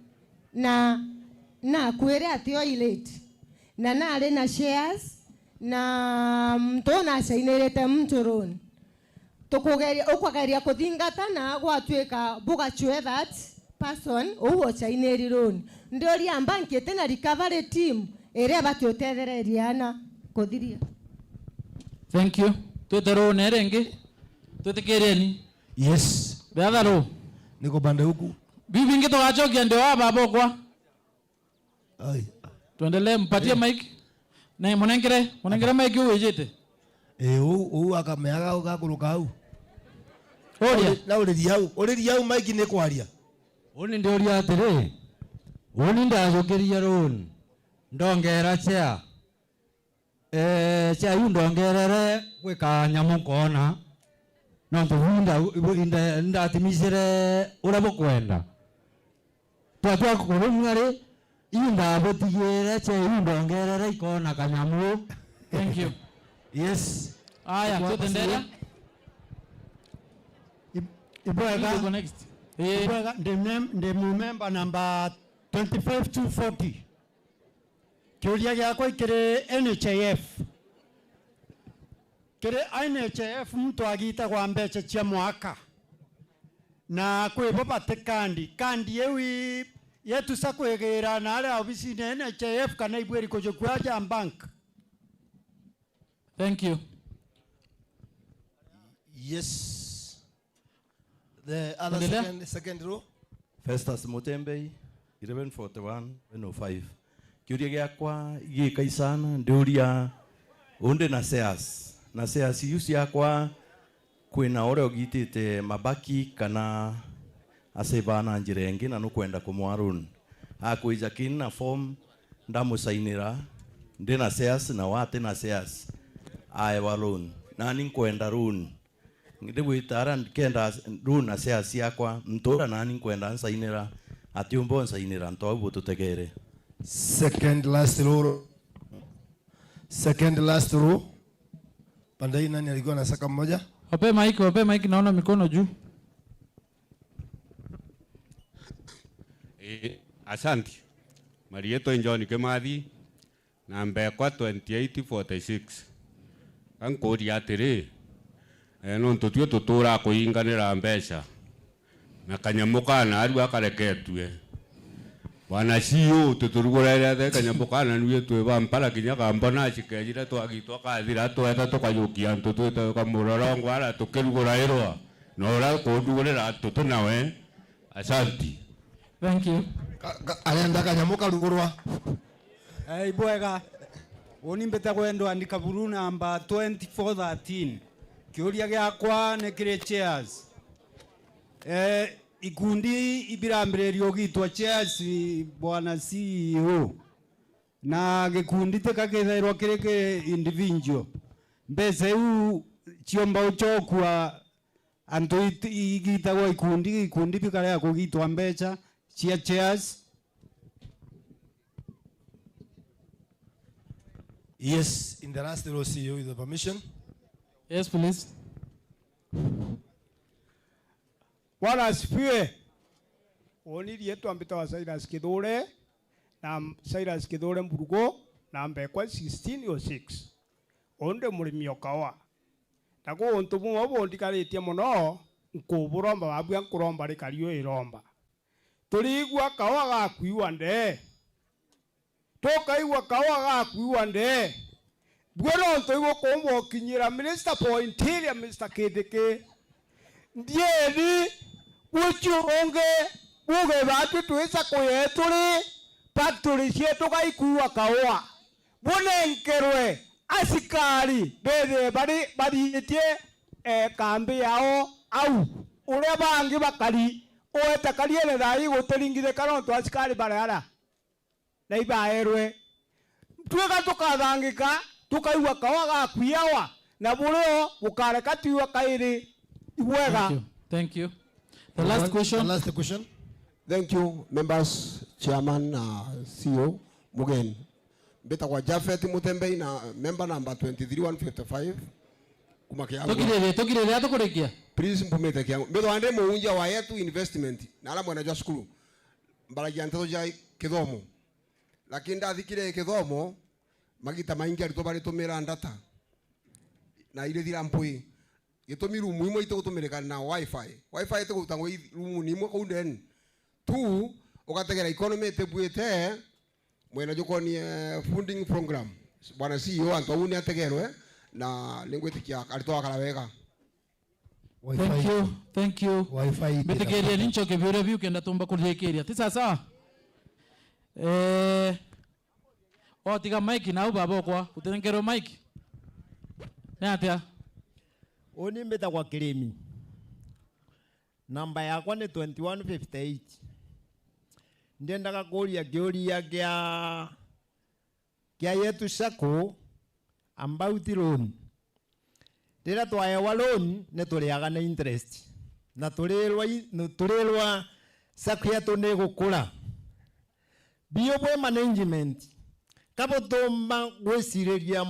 na kwire ati oilate na nari na shares na mtona sainirete mturun tukugeria ukwageria kuthingata na gwatuika buga chwe that person uwo sainirirun ndoria banki tena recovery team ere batiotethereriana kuthiria. Thank you. Tutero nerenge. Tutekereni. Yes. Beadaro. Niko bande huku. Bibi ngito achokia ndio hapa kwa. Ai. Tuendelee mpatie mic. Na munengere mic uwejete. U akameaga ugakuruka hau. Oria. Na uri hau mic ni kwaria. Uni ndio ria atire. Uni ndajokeria ron. Ndongera cha. Cha yundongerere gwika nyamu kona. No tunda ndatimisire urabo kwenda. Twatwa kurumngare inda botigere cha yundongerere ikona kanyamu. Thank you. Yes. Aya, tutendelea. Ibwega next. Ibwega the member number 25240. Kiuria giakwa ikire NHIF. Kire NHIF mtu agitagwa mbeca cia mwaka. Na kwibo bate kandi yewi Yetu Sacco egira na ala obisi ne NHIF kana ibweri kujukwa ja bank. Thank you. Yes. The other second row. Festus Mutembei 1141-105. Kiuria giakwa igika isana ndiuria unde na shares yusi yakwa kwina ore ogitite mabaki kana asebana njirengi na nukwenda kumwarun akuija kinna form ndamusainira ndina shares na wate na shares ai walun nani nkwenda run ngidibwitara kenda run na shares yakwa mtora nani nkwenda nsainira atiumbo nsainira ntobu tutegere. Second last row. Pandai nani alikuwa na saka mmoja? Wape mic naona mikono juu. Asante. Marieto Njoni Kemathi namba kwa 2846. Ankori atiri. No ntutio tutura kuinganira mbeca. Na kanyamuka na ari akareketwe. Wana CEO tuturugurira the kanyambukana niwe tweba mpala kinyaka mbona chikejira twagitwa kathira tweta tukayukia ntutwita kamurorongwa ara tukirugura irwa nora kundugurira tutu nawe. Asante. Thank you. Alienda kanyamuka rugurwa. Ibwega oni mbeta kwendo andika buru namba 2413 kiuria giakwa ne kire chairs ikundi ibirambirerio gitwa chairs bwana CEO na gikundi tekagithairwa kireke individual mbese u chiomba uchokwa anto igitagwa ikundi bikarea kugitwa mbeca chia chairs. Yes, in the last row, CEO, with the permission. Yes, please. Bwana asifiwe. Oni yetu ambita wa Cyrus Kidore na Cyrus Kidore Mburugo na mbekwa 1606. Onde mulimi okawa. Nago onto mu obondi kaletie muno nkuburomba babwa nkuromba rikariyo iromba. Turigwa kawa gakwiwa nde. Tokaigwa kawa gakwiwa nde. Bwero onto igo kombo kinyira Minister for Interior Mr. Kideke. Ndieni uchuronge uge batu tuisa kuyeturi paturi sietu kaikuwa kawa. Bunenkerwe asikari bede badi etie kambi yao au ure bangi bakari oeta kariene dai goteringire karonto asikari barara na ibaerwe tuega tukathangika tukaiwa kawa gakwiawa na bureo bukare katiwa kairi ibwega. Thank you. The last question. The last question. Thank you, members, chairman, CEO, Mugen. Beta kwa Jafet Mutembei na member number 23155. Tokirere atokorekia. Please mpumete kiangu. Bedo ande muunja wa Yetu investment. Na ala mwana jwa skulu. Mbala jantato jai kidomo. Lakini ndathikire kidomo magita maingi arito bari tumira ndata na ile thira mpui gitumi room imwe ite gutumirika na wifi ite gutangwo room ni imwe kuu ndeni tu ugategera economy ite buite mwena jukoni funding program bwana CEO Antoine ategerwe na lingwitikia arito akara wega. Thank you. Wi-Fi. Betegeria nincho ke vile view kenda tumba kujekeria. Tisa sawa? Tiga mic na ubaba kwa utenengero mic. Nyatia. Oni mbeta kwa kirimi. Namba yakwa ni 2158. Ndiendaga kuria kioria kia Yetu Sacco about loan. Tira twaewa loan ne turiaga na interest. Na turirwa Sacco yetu ni gukura. Biobwe management kabotomba gwesireria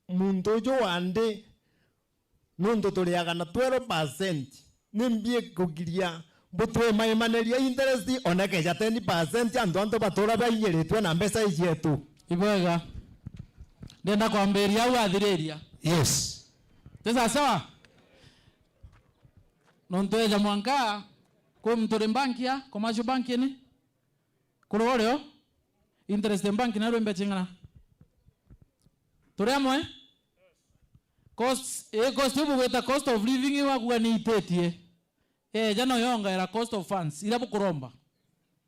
muntu jo wande nundu turiaga na 12% nimbie kugiria butwe maimaneria interest onake ja 10% andu batura bayiritwe na mbesa yetu ibwega ndenda kwambiria au athiriria. Yes. Tesa sawa? Nontoeja mwanka kwa mtore bankia commercial bank ni kuroreo interest bank na rumbe chingana turemo cost ubu weta cost of living wa kwa ni itetie jano yonga era cost of funds ila bukuromba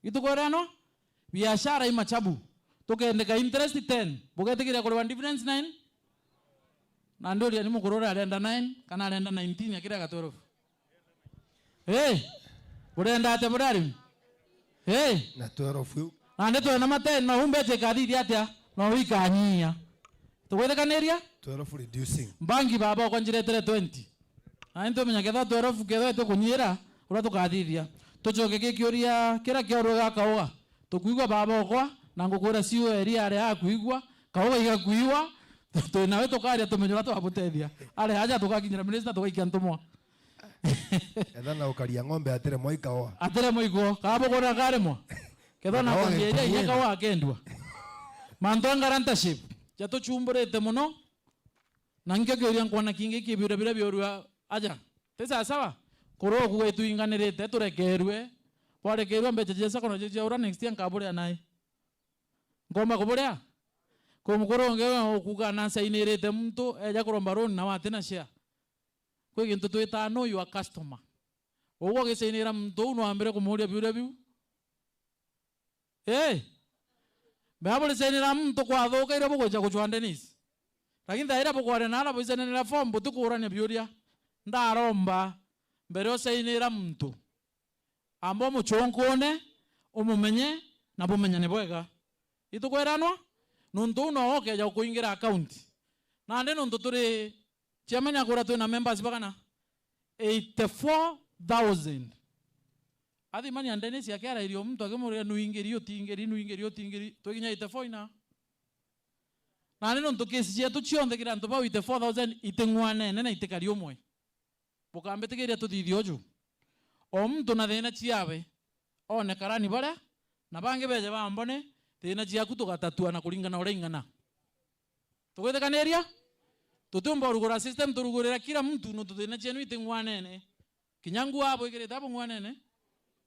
itukorano biashara imachabu tukendeka interest 10 bugetekira kwa difference 9 na ndio ni mukurora arenda 9 kana arenda 19 akira ka 12 urenda ate burari na 12 ande to na mate na umbete kadidi atia na wikanyia tuwethekaneria 12 reducing bangi baba kwa njiretere 20 ainto menya ketha 12 ketha tukunyira ura tukadithia tucoke gikioria kira kioro gakaoga tukuigwa baba kwa na ngukura siyo area are akuigwa kaoga igakuiwa to nawe tukaria tumenyora twabutethia ale haja tukakinyira minister tukaikia ntumwa etha na ukaria ng'ombe atere moikaoa atere moiko kabo kona karemo ketha na kwambia ile kawa akendwa manto guaranteship jato chumburete muno na ngike kyoria nkwana kinge kibira bira byorwa aja tesa sawa koro kwetu inganirete turekerwe warekerwe mbeje jesa kono jeje ura next year nkabure naye ngoma kuburia kumkoronge okugana sainirete mtu eja kuromba loan na watena share kwe gintu twita know your customer owo gisainira mtu no ambire kumuria bira biu Baba sainira mtu kwa thoka ira bugoja kuchwande nisi lakini ndaira bukware nala boisanira form butukurania biuria ndaromba mbere osainira mtu ambo muchonkone umumenye na bumenyane bwega itukweranwa nuntu no okeja kuingira account na nde nuntu turi chamanya kura tu na members bagana 84,000 athi mani andene cia kera irio mtu akimuria nuingerio tingeri tuginya 84 ina na neno ntukesi cia tuchionde kira ntu bau 84,000 itengwane nena itekari umwe bukambetegeria tuthithio ju o mtu na thina ciawe one karani bare na bange beje bambone thina ciaku tugatatua na kuringana ura ingana tugwethekaneria tutumba urugura system turugurira kila mtu no tuthina cienu itengwane kinyangu abo ikireta abo ngwane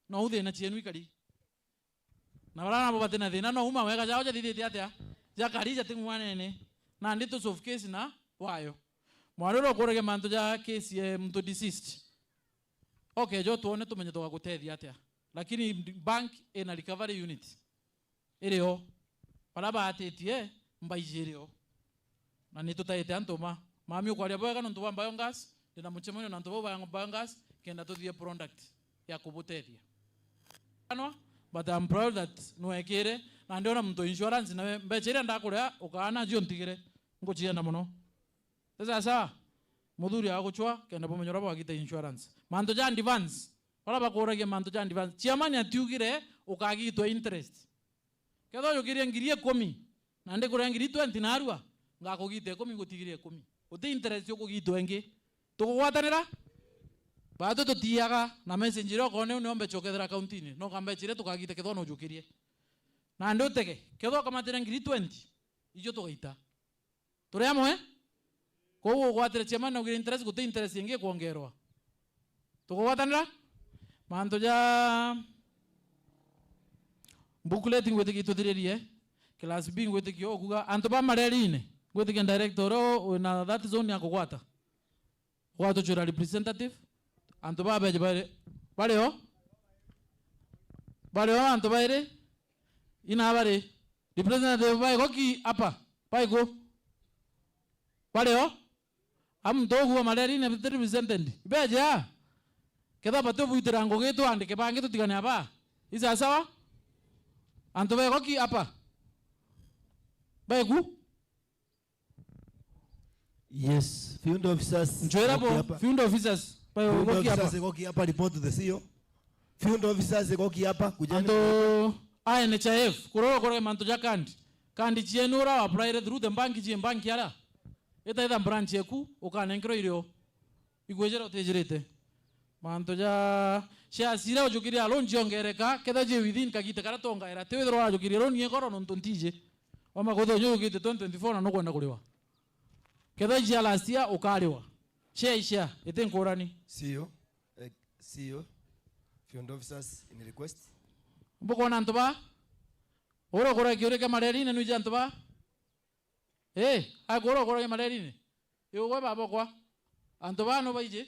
no uthina cienu ikari na barana abo batena thina no uma wega jao jathithite atia jakari jatingwane na ndito solve case na wayo mwaroro kurege manto ja case mtu deceased okay jo tuone tumenye to gutethia atia lakini bank ina recovery unit ireo paraba atetie mbaijireo na nitutaite antoma mami ukwaria bwega no ntuba biogas ndina muchemanio na ntuba biogas kenda tuthie product ya kubutethia ano but I'm proud that nwekire na ndio na mtu insurance na mbechere ndakuria ukana jio ntigire nguchienda muno sasa muthuri aguchwa kenda bomenyora bagite insurance manto ja advance wala bakurage manto ja advance chiamani atiugire ukagitwa interest ketho yukirie ngirie 10 na ndi kuria ngiri 20 na arua ngakugite 10 gutigirie 10 uti interest yukugitwa ngi tukugwatanira bado tutiaga na messenger oko ne nombe chokethera account-ini no kambe chire tukagite ketho no jukirie na ndo tege ketho kama tena ngiri 20 ijo tugaita Turi amwe? Koguo gwatire chairman na ugire interest guti interest ingi kuongerwa. Tukugwatanira? Manto ja booklet ngwete gituthirerie class B ngwete kyo kuga anto ba marerine ngwete ke director o na that zone ya kugwata. Wato chura representative anto ba beje bare anto bare ina bare representative ba goki apa pai go bare am dogu marerine represented beje ya keda bato buitirango gitu andike bangi tutigane apa isa sawa anto ba goki apa bai ku Yes, field officers. Njoera po, field officers. Field officers goki hapa report to the CEO. Field officers goki hapa kujana. Anto INHIF kuroro kore manto ja kandi chienura apply through the bank yara. Eta ida branch yeku ukana nkro irio. Igwejera utejirete. Manto ja shia sira ojukiri alon jongereka keda je within kagite karatonga era tewedro ojukiri ron yekoro non tontije. Wama godo nyugite 2024 na nokwenda kuliwa. Kedo jia last year ukaliwa. Share ete nkorani. CEO field officers in request. Mboko na ntoba? Oro kora kiore ke marerine nu ja ntoba? Agoro kora ke marerine. Yo gwa baba kwa. Antoba no baije.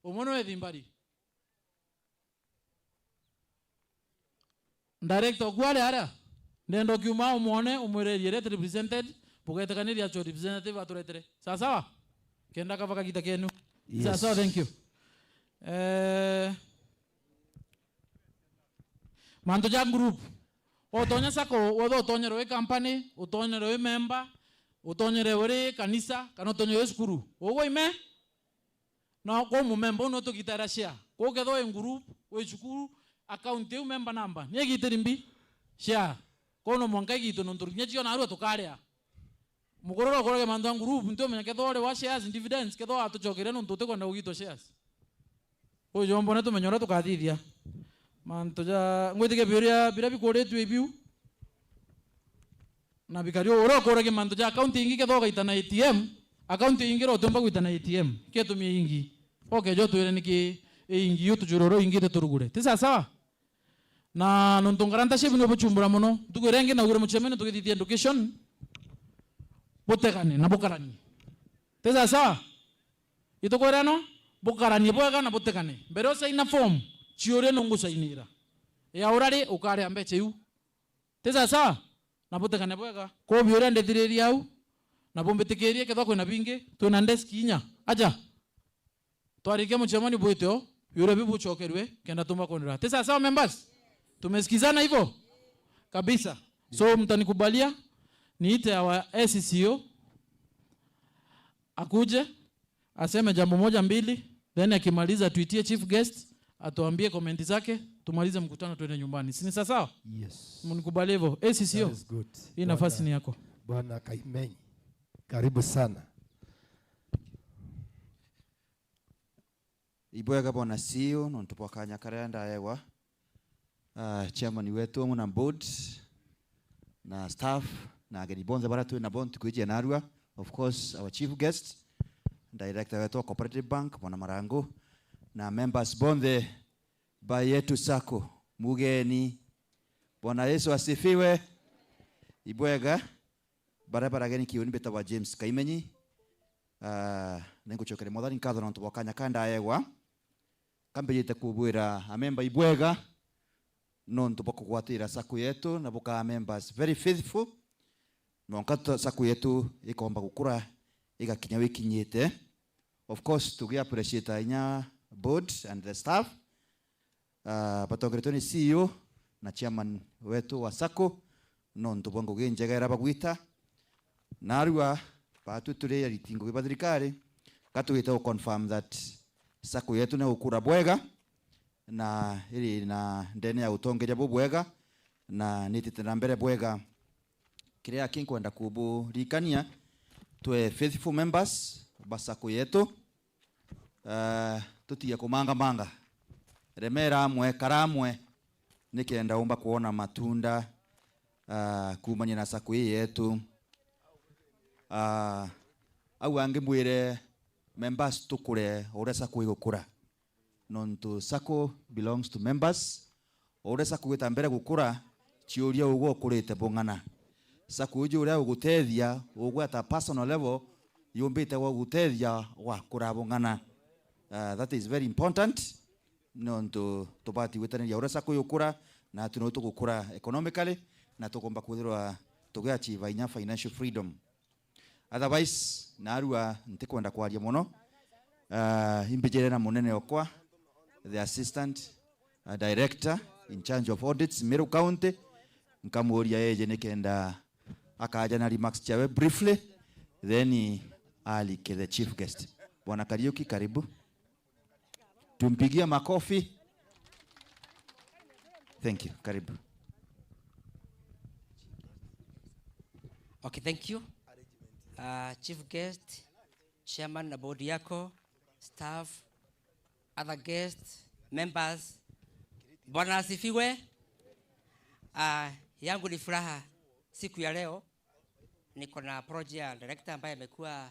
Omono edimbari. Director gwale ara. Nendo kiuma umone umureriere represented. Pukete kaniri ya cho representative aturetere. Sawa? Kenda kavaka kita kenu. Yes. Sawa, thank you. Manto ja group. Otonya sako, otonya roe company, otonya roe member, otonya roe kanisa, kanotonya roe skuru. Ogo ime? Na ko mu member no to kitara share. Ko kedo en group, we skuru account eu member number. Nye giterimbi share. Kono monkai gitu nonturnya chio na ru tukarea. Mukororo kore mando group nto menya kedo wa shares and dividends kedo atuchokere no ntote kwenda ugito shares. O jombo neto menyora tukadithia. Manto ja ngwetike biuria birabi kore tu ebiu. Na bikario oro kore ke manto ja account ingi kedo gaita na ATM, account ingi ro tomba guita na ATM. Keto mi ingi. Okay jo tuere niki ingi yutu juroro ingi te turugure. Tisa sawa? Na nontongaranta shebi no buchumbura mono. Tugerenge na ugure muchemeno tukiti education. Botekane na bokarani. Tesa sawa? Ito ko rano bokarani boga na botekane. Bero sa ina form chiore nungu sa inira. E aurare ukare ambe cheu. Tesa sawa? Na botekane boga. Ko biore ande direri au. Na bombe tekerie kedo ko na binge to na ndeskinya. Aja. Twarike muchemani boiteo. Yure bibu chokerwe kenda tumba konira. Tesa sawa members? Tumesikizana hivyo? Kabisa. So mtanikubalia niite wa SCO akuje aseme jambo moja mbili, then akimaliza tuitie chief guest atuambie komenti zake, tumalize mkutano tuende nyumbani. Si ni sawa? Yes. Mnikubalie hivyo. SCO. That is good. Hii nafasi ni yako. Bwana Kaimenyi. Karibu sana. Ibwega bona CEO no ntupokanya karenda ewa. Chairman wetu muna board na staff na ageni bonze baratu na bontu kuije narua, of course our chief guest director wetu Cooperative Bank Bwana Marango na members bonde by Yetu Sacco mugeni. Bwana Yesu asifiwe. Ibwega barabara geni kiuni betawa James Kaimenyi nengo chokere modani nkatho no tubokanya kanda ewa kambejete kubwira AMEMBA Ibwega no ntuboko kwatira Sacco yetu na boka members very faithful no nkato Sacco yetu ikomba gukura igakinya wikinyite. Of course tugi appreciate inya board and the staff batongretoni CEO na chairman wetu wa Sacco no ntubongo genjegera bagwita narua patu tule ritingo gibadirikare katuita confirm that Sacco yetu na ukura bwega na ili na ndene ya utongeria bwega na nitite na mbere bwega kiria kinkwenda kuburikania twe faithful members ba Sacco yetu tutia kumanga remera amwe karamwe nikienda umba kuona matunda kumanya na Sacco yetu au ange mwire members tukure ore sako igukura nonto sako belongs to members ore sako gwitambere gukura chiuria ugo kurite bungana sako uju uria ugutethia ugo at a personal level yumbite wa gutethia wa kurabungana. That is very important nonto tobati wetania ore sako yukura na tuno tukukura economically na tukomba kuthirwa tugiachieve inya financial freedom. Otherwise narua ntikwenda kwaria muno imbijere na munene okwa the assistant director in charge of audits Meru County nkamuria yeje nikenda akaja na remarks chawe briefly then alike the chief guest. Bwana Kariuki, karibu, tumpigia makofi. Thank you, karibu. Okay, thank you. Chief guest, chairman na board yako, staff, other guests, members, Bwana asifiwe. Yangu ni furaha siku ya leo niko na project director ambaye amekuwa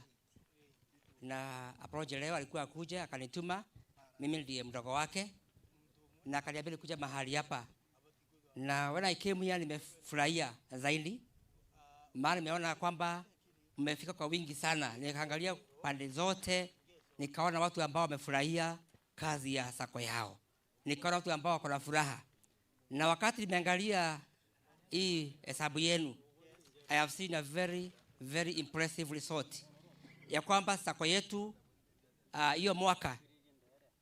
na project leo, alikuwa kuja akanituma, mimi ndiye mdogo wake na akaniambia kuja mahali hapa, na when I came here nimefurahia zaidi maana nimeona kwamba mmefika kwa wingi sana. Nikaangalia pande zote nikaona watu ambao wamefurahia kazi ya sako yao, nikaona watu ambao wako na furaha, na wakati nimeangalia hii hesabu yenu I have seen a very very impressive result ya kwamba sako yetu hiyo mwaka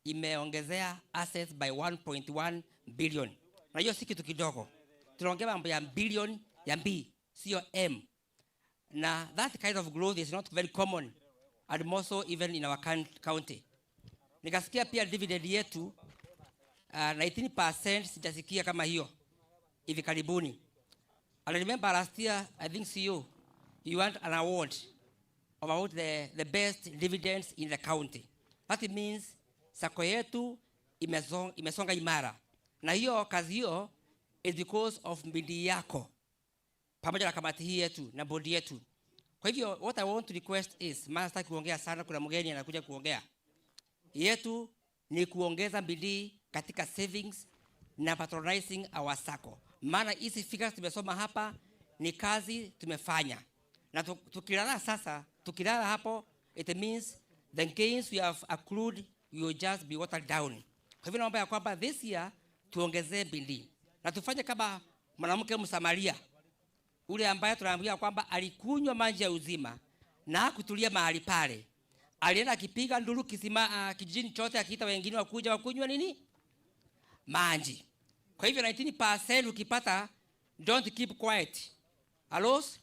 imeongezea assets by 1.1 billion, na hiyo si kitu kidogo. Tunaongea mambo ya billion ya B sio M, na that kind of growth is not very common and more so even in our county. Nikasikia pia dividend yetu 19% sijasikia kama hiyo hivi karibuni. I remember last year I think CEO you want an award about the best dividends in the county. That means sako yetu imesonga imara, na hiyo kazi hiyo is because of bidii yako pamoja na kamati hii yetu na bodi yetu. Kwa hivyo what I want to request is, master kuongea sana, kuna mgeni anakuja kuongea, yetu ni kuongeza bidii katika savings na patronizing our sako, maana hizi figures tumesoma hapa ni kazi tumefanya, na tukilala hapo it means the gains we have accrued will just be watered down. Kwa hivyo naomba ya kwamba this year tuongezee bidii na tufanye kama mwanamke Msamaria ule ambaye tunaambia kwamba alikunywa maji ya uzima na kutulia mahali pale, alienda akipiga nduru kisima kijijini chote akiita wengine wakuja wakunywa nini maji. Kwa hivyo 19% ukipata, don't keep quiet. Alos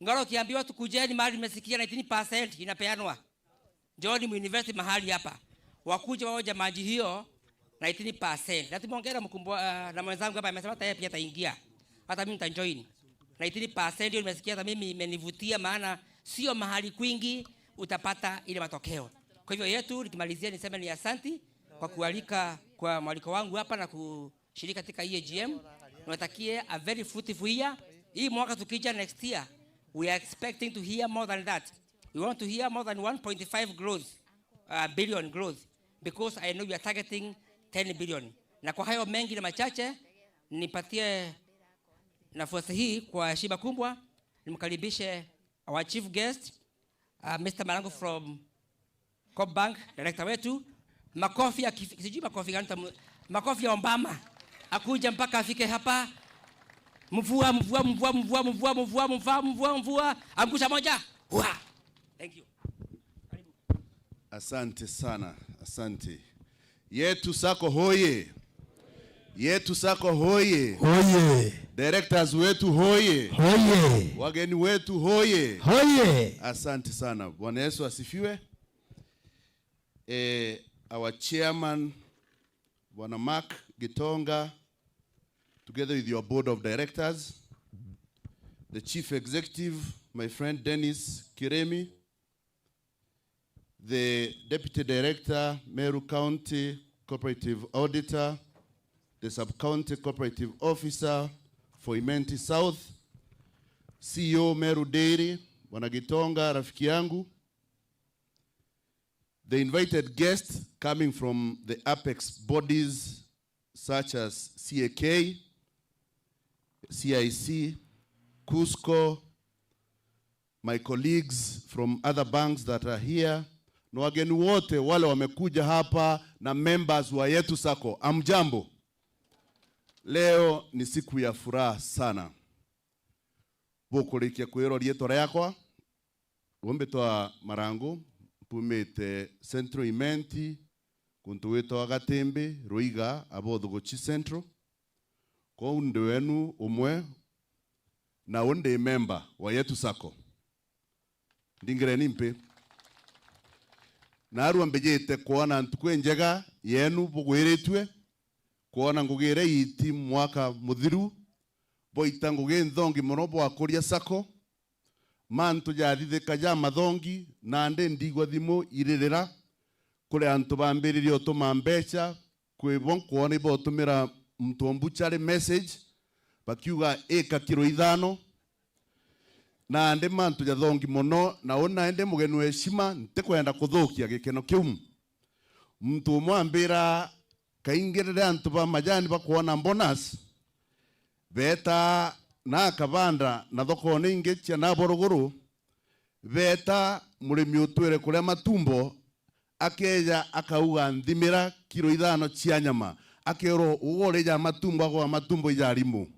ngalo kiambiwa tukujeni mahali nimesikia 19% inapeanwa, John University mahali hapa wakuja waoja maji hiyo 19%. Na tumeongea na mwenzangu hapa amesema tayari pia ataingia, hata mimi nitajoin 19%. Hiyo nimesikia, hata mimi imenivutia, maana sio mahali kwingi utapata ile matokeo. Kwa hivyo yetu nikimalizia niseme ni asante kwa kualika kwa mwaliko wangu hapa na kushiriki katika EAGM. Nawatakie a very fruitful year. Hii mwaka tukija next year we are expecting to hear more than that. We want to hear more than 1.5 growth, billion growth, because I know we are targeting 10 billion. Na kwa hayo mengi na machache nipatie nafasi hii kwa heshima kubwa nimkaribishe our chief guest Mr. Marango from Coop Bank, director wetu. Makofi ya sijui makofi gani, makofi ya Obama akuja mpaka afike hapa. Mvua angusha moja. Thank you. Asante sana, asante. Yetu Sacco hoye. Yetu Sacco hoye. Hoye. Directors wetu hoye. Hoye. Wageni wetu hoye. Hoye. Asante sana. Bwana Yesu asifiwe. Our chairman Bwana Mark Gitonga, together with your board of directors, the chief executive, my friend Dennis Kiremi, the deputy director, Meru County Cooperative Auditor, the sub-county cooperative officer for Imenti South, CEO Meru Dairy, Bwana Gitonga rafiki yangu, the invited guests coming from the apex bodies such as CAK, CIC, Cusco, my colleagues from other banks that are here, na wageni wote wale wamekuja hapa na members wa Yetu Sacco. Amjambo. Leo ni siku ya furaha sana. Bokurikia kwero rietora yakwa. Wombe toa marango pumete centro imenti kuntu weto agatembe Ruiga abodhugochi centro. Kwa unde wenu umwe na unde member wa Yetu Sacco. Ndingire nimpe. Na aru ambejete kuona ntukwe njega yenu bugwiretwe kuona ngugire iti mwaka muthiru boita nguge nthongi muno bwa kuria Sacco mantu jathithika ja mathongi na nde ndigwa thimu iririra kuri antu bambiririo tuma mbecha kwibon kuona ibo tumira mtombu chare message bakiuga eka kilo 5 na ande mantu jathongi muno na ona ende mugenu heshima ntekwenda kuthukia gikeno kiu mtu mwambira kaingirire antu ba majani bakuona bonus beta na kabanda na thoko ninge cia na borogoro beta murimi utwire kuria matumbo akeja akauga nthimira kilo 5 cia nyama akero ugore ja matumbo agwa matumbo ijarimu.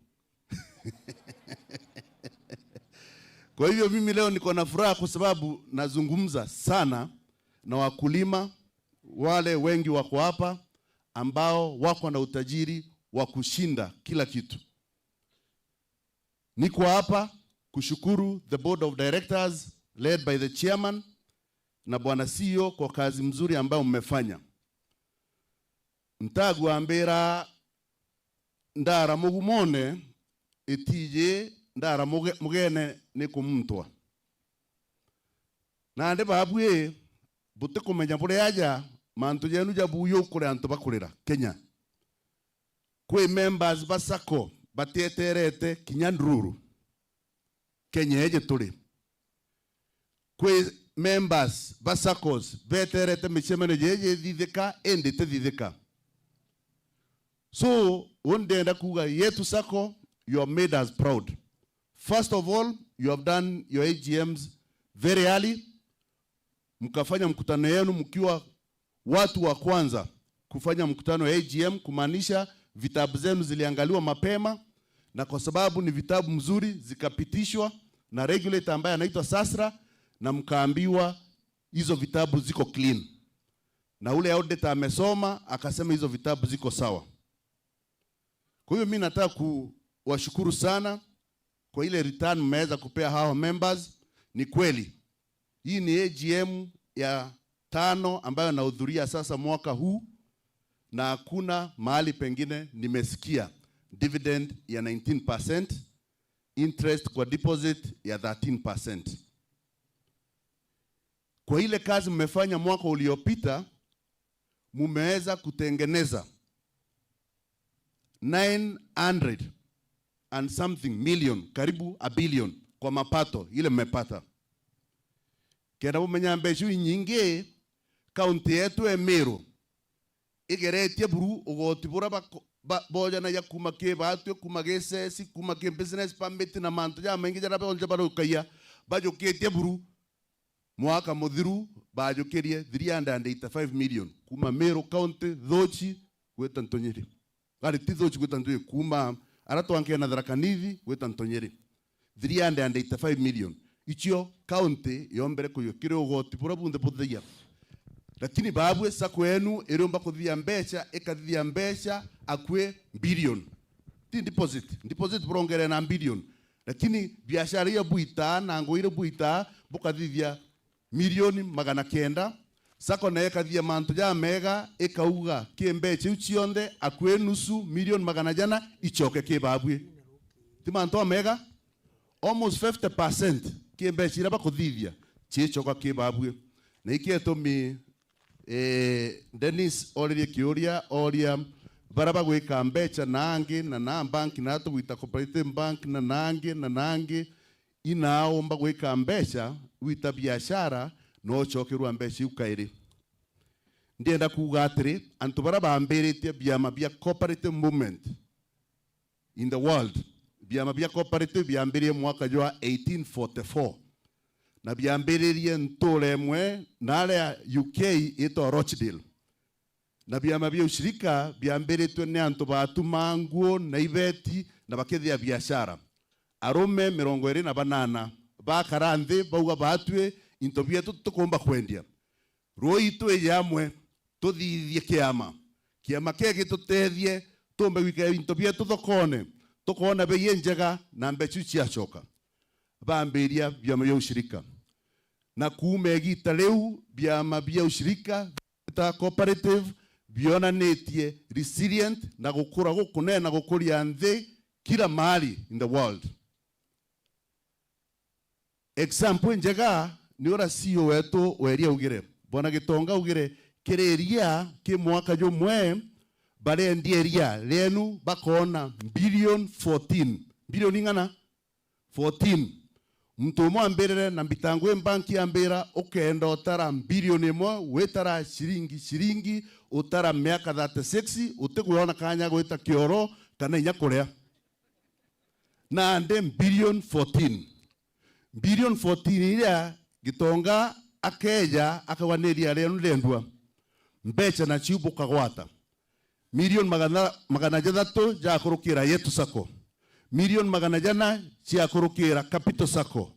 Kwa hivyo mimi leo niko na furaha kwa sababu nazungumza sana na wakulima wale wengi wako hapa ambao wako na utajiri wa kushinda kila kitu. Niko hapa kushukuru the board of directors led by the chairman na bwana CEO kwa kazi mzuri ambayo mmefanya. Ntagwambira ndara mugumone etije ndara mugene ni kumutwa. Na ande babwe bute kumenya bure aja mantu jenu jabuyo kure antu bakurira Kenya. Kwe members ba Sacco bateterete kinyandruru Kenya eje tuli. Kwe members ba Saccos beterete Mucemanio jeje thithika ende te thithika. So wondenda kuga Yetu Sacco, you have made us proud. First of all, you have done your AGMs very early. Mkafanya mkutano yenu mkiwa watu wa kwanza kufanya mkutano ya AGM, kumaanisha vitabu zenu ziliangaliwa mapema, na kwa sababu ni vitabu mzuri zikapitishwa na regulator ambaye anaitwa Sasra, na mkaambiwa hizo vitabu ziko clean. Na ule auditor amesoma akasema hizo vitabu ziko sawa. Kwa hiyo mimi nataka kuwashukuru sana kwa ile return mmeweza kupea hao members. Ni kweli hii ni AGM ya 5 ambayo nahudhuria sasa mwaka huu, na hakuna mahali pengine nimesikia dividend ya 19%, interest kwa deposit ya 13%. Kwa ile kazi mmefanya mwaka uliopita, mumeweza kutengeneza 900 and something million, karibu a billion kwa mapato ile mmepata. Kenda mumenya mbeshu nyingi kaunti yetu Emiro igeretie buru ugotibura boja na yakuma ke batwe kuma gesesi kuma ke business permit na manto ya mengi jara bonje barukaya bajoketie buru mwaka muthiru bajokerie 385 million kuma Meru county thochi gweta Ntonyeri ari tithochi gweta Ntonyeri kuma arato anke na dharakanithi gweta Ntonyeri 385 million ichio county yombere kuyokire ugotibura bunde buthia. Lakini babwe Sacco yenu eromba kuthia mbecha ekathia mbecha akwe billion ti deposit brongere na billion, lakini biashara ya buita na ngoire buita bukathithia milioni 900. Sacco na ekathia mantu ja mega ekauga ke mbecha uchionde akwe nusu milioni 100 ichoke ke babwe ti mantu mega almost 50% ke mbecha ira bakuthithia chichoka ke babwe. Na ikieto mi Dennis Oria Kioria Oria baraba gwika mbecha nangi na bank na to wita cooperative bank na nangi inaomba gwika mbeca wita biashara no chokerwa mbeca ukairi. Ndienda kuga atiri antu bara bambiritie biama bia cooperative movement in the world. Biama bia cooperative biambirie mwaka jwa 1844 na biambiririe ntole mwe nale UK ito Rochdale. Na biama bia ushirika biambiritwe ni antu batuma nguo na ibeti na bakethia biashara. Arume 28 bakarande bauga batwe into bietu tukomba kwendia. Roi itwe yamwe tuthithie kiama kege tutethie tumbe wika into bietu thokone tukona bei njega na mbecu ciacoka. Bambiria biama bia ushirika na kuume gita leu biama bia ushirika ta cooperative bionanetie resilient na gukura gukunena gukuria nthi kila mahali in the world. Example njega ni ora CEO wetu weria ugire Bwana Gitonga ugire kireria ki mwaka jumwe bare ndieria lenu bakona billion 14 billion ingana 14 mtu mwambirere na mbitangu banki ambira ukenda utara billion imwe wetara shiringi utara miaka 36 utekuona kanya gwita kioro kana nyakurea na ande billion 14 billion 14 iria Gitonga akeja akawaneria lenu lendwa mbecha na chiubu kagwata milioni magana jathatu ja kurukira Yetu Sacco, milioni magana jana cia kurukira Capital Sacco,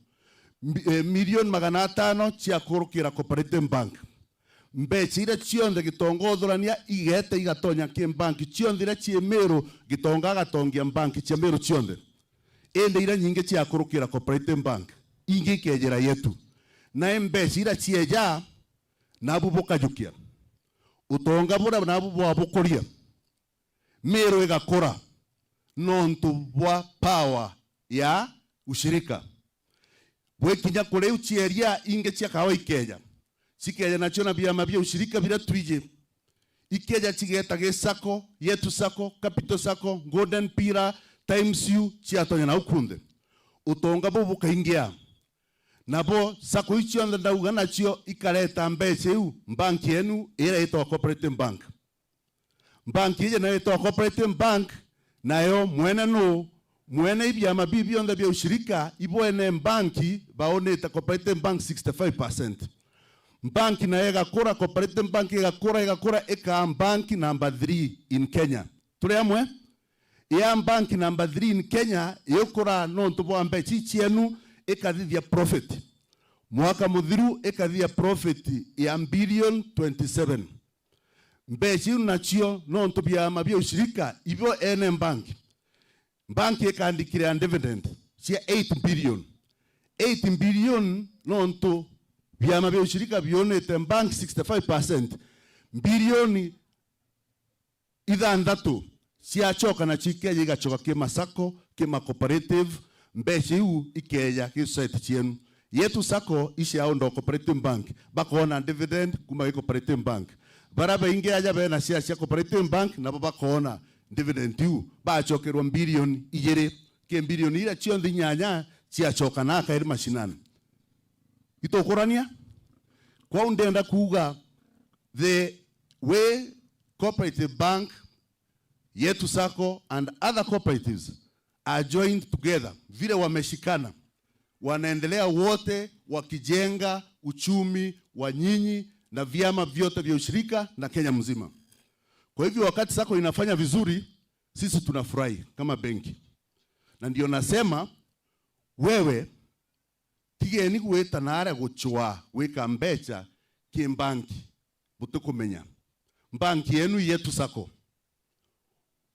milioni magana 5 cia kurukira Cooperative Bank. Mbecha ira cionde Gitonga othorania igete igatonya ki banki cionde ira ciemero Gitonga agatongia banki ciemero cionde. Ende ira nyinge cia kurukira Cooperative Bank ingi kejera yetu. Na mbeca ira cieja na bubuka jukia. Utonga bura na bubu abukoria. Mero igakora nontu bwa power ya ushirika. Bwekinya kule uchieria inge cia kawa ikeja. Sikeja nacho na biama bia ushirika bila twije. Ikeja chigeta ge Sacco, Yetu Sacco, Capital Sacco, Golden Pira, Times U chiatonya na ukunde. Utonga bubu kaingia. Nabo Sacco ichio ndauga nacho ikareta mbeca eu banki yenu ira ito Cooperative Bank. Banki ije na ito Cooperative Bank nayo mwene ibiama bibi onda bia ushirika iboene banki baoneta Cooperative Bank 65%. Banki na ega kura Cooperative Bank ega kura eka banki number 3 in Kenya. Tule amwe? Ya banki number 3 in Kenya yokura nontu bwa mbechi chienu ekathithia profit. Mwaka muthiru ekathithia profit ya billion 27. Mbechi unachio nontu biama bia ushirika ibyo ene banki. Banki ekandikire dividend cia 8 billion. 8 billion nontu biama bia ushirika bionete bank 65%. Bilioni ithandatu ciacoka na chikeja igacoka kima Sacco kima cooperative mbeca iu ikeja ki society chienu. Yetu Sacco ici aundo Cooperative Bank bakona dividend kuma Cooperative Bank. Baraba inge aja bena cia Cooperative Bank na bakona dividend iu bacokerwa bilioni igere ke bilioni ira cionthi nyanya ciacoka na kairi mashinani. Itokurania kwa undenda kuga the way Cooperative Bank, Yetu Sacco and other cooperatives are joined together, vile wameshikana, wanaendelea wote wakijenga uchumi wa nyinyi na vyama vyote vya ushirika na Kenya mzima. Kwa hivyo wakati Sacco inafanya vizuri, sisi tunafurahi kama benki. Na ndio nasema wewe tigeni gweta nare guchwa wika mbecha ki banki butukumenya banki yenu Yetu Sacco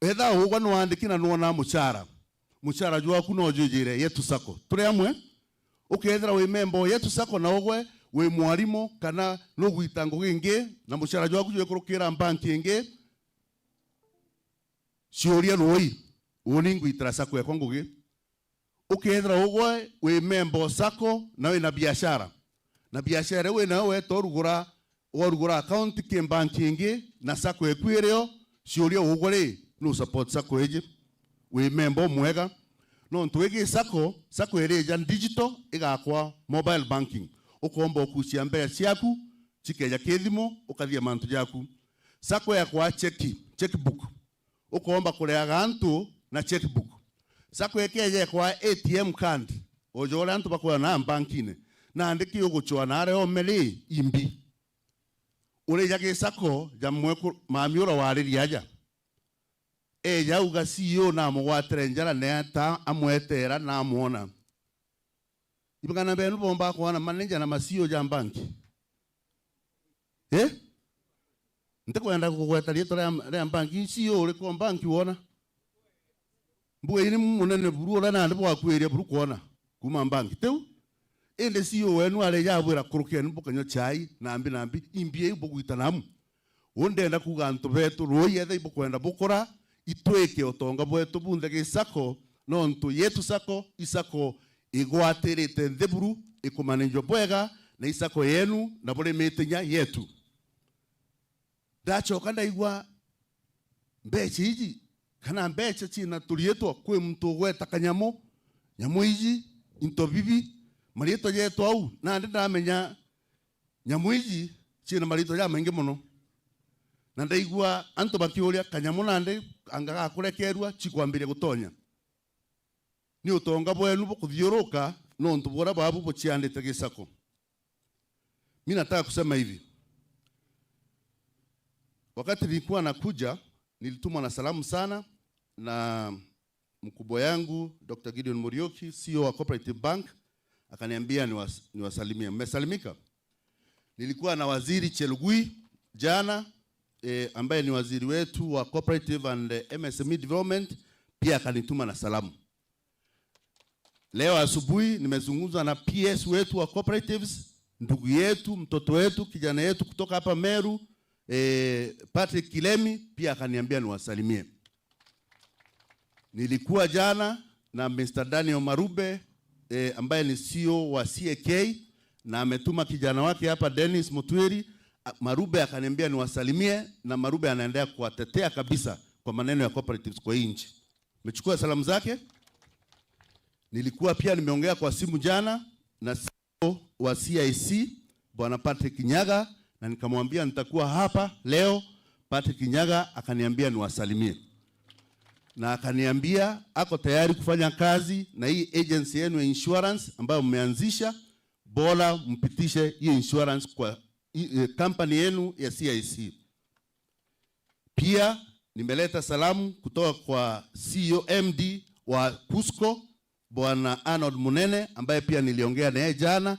etha ugwa no andikina no na muchara jwa kuno jujire Yetu Sacco turi amwe ukethera we member Yetu Sacco na ugwe we mwarimu kana no gwitango gingi na muchara jwa kujwe kurukira banki ingi ciuria roi uningu itara Sacco ya kwangugi ukethera ugwe we member Sacco na we na biashara we na we torugura account ki banki ingi na Sacco ekwireo ciuria ugwe no support Sacco eje we member mwega no ntwege sako ereja digital igakwa mobile banking ukomba okucia mbere ciaku cikeja kithimo ukathia mantu yaku sako yakwa checkbook ukomba kureaga antu na checkbook sako ekeje kwa ATM card ojora antu bakwa na bankine na ndiki uguchwa na are omeli imbi ureja ke sako jamwe mamiura wariri aja yauga CEO na mugwatire njara neta amwetera na amuona ibagana benu bomba kuona manager na masio ja banki ntakwenda kugweta rieto ya banki CEO uri ko banki wona mbuye ini munene buru ora na ndibwa kweria buru kuona kuma banki teu ende CEO wenu ale yabwira kurukia nbukanyo chai nambi imbie ibuguita namu ondenda kuganto betu royethe ibukwenda bukora itweke otonga bwetu bunde gisako nontu Yetu Sacco isako igwatirite ntheburu ikumanenjo bwega na isako yenu na bure metenya yetu dachoka ndaigwa mbechi iji kana mbecha china tulietwa kwe mtu gweta kanyamo nyamo iji into bibi marito yetu au na ndamenya nyamo iji china marito ya mengi muno na ndaigwa antu bakiuria kanyamo nande angaga kurekerwa chikwambire gutonya ni utonga bwenu bukuthiuruka no ntubora babu buchiandite gisako. Mimi nataka kusema hivi, wakati nilikuwa nakuja nilitumwa na salamu sana na mkubwa yangu Dr. Gideon Murioki, CEO wa Cooperative Bank, akaniambia niwasalimie. Mmesalimika? Nilikuwa na waziri Chelugui jana ambaye ni waziri wetu wa Cooperative and MSME Development, pia akanituma na salamu. Leo asubuhi nimezungumza na PS wetu wa cooperatives, ndugu yetu, mtoto wetu, kijana yetu kutoka hapa Meru, Patrick Kilemi, pia akaniambia niwasalimie. Nilikuwa jana na Mr. Daniel Marube ambaye ni CEO wa CAK na ametuma kijana wake hapa Dennis Mutwiri. Marube akaniambia niwasalimie, na Marube anaendelea kuwatetea kabisa kwa maneno ya cooperatives kwa nchi. Nimechukua salamu zake. Nilikuwa pia nimeongea kwa simu jana na CEO wa CIC Bwana Patrick Nyaga, na nikamwambia nitakuwa hapa leo. Patrick Nyaga akaniambia niwasalimie, na akaniambia ako tayari kufanya kazi na hii agency yenu ya insurance ambayo mmeanzisha. Bora mpitishe hiyo insurance kwa company yenu ya CIC. Pia nimeleta salamu kutoka kwa CEO MD wa Cusco Bwana Arnold Munene, ambaye pia niliongea naye jana,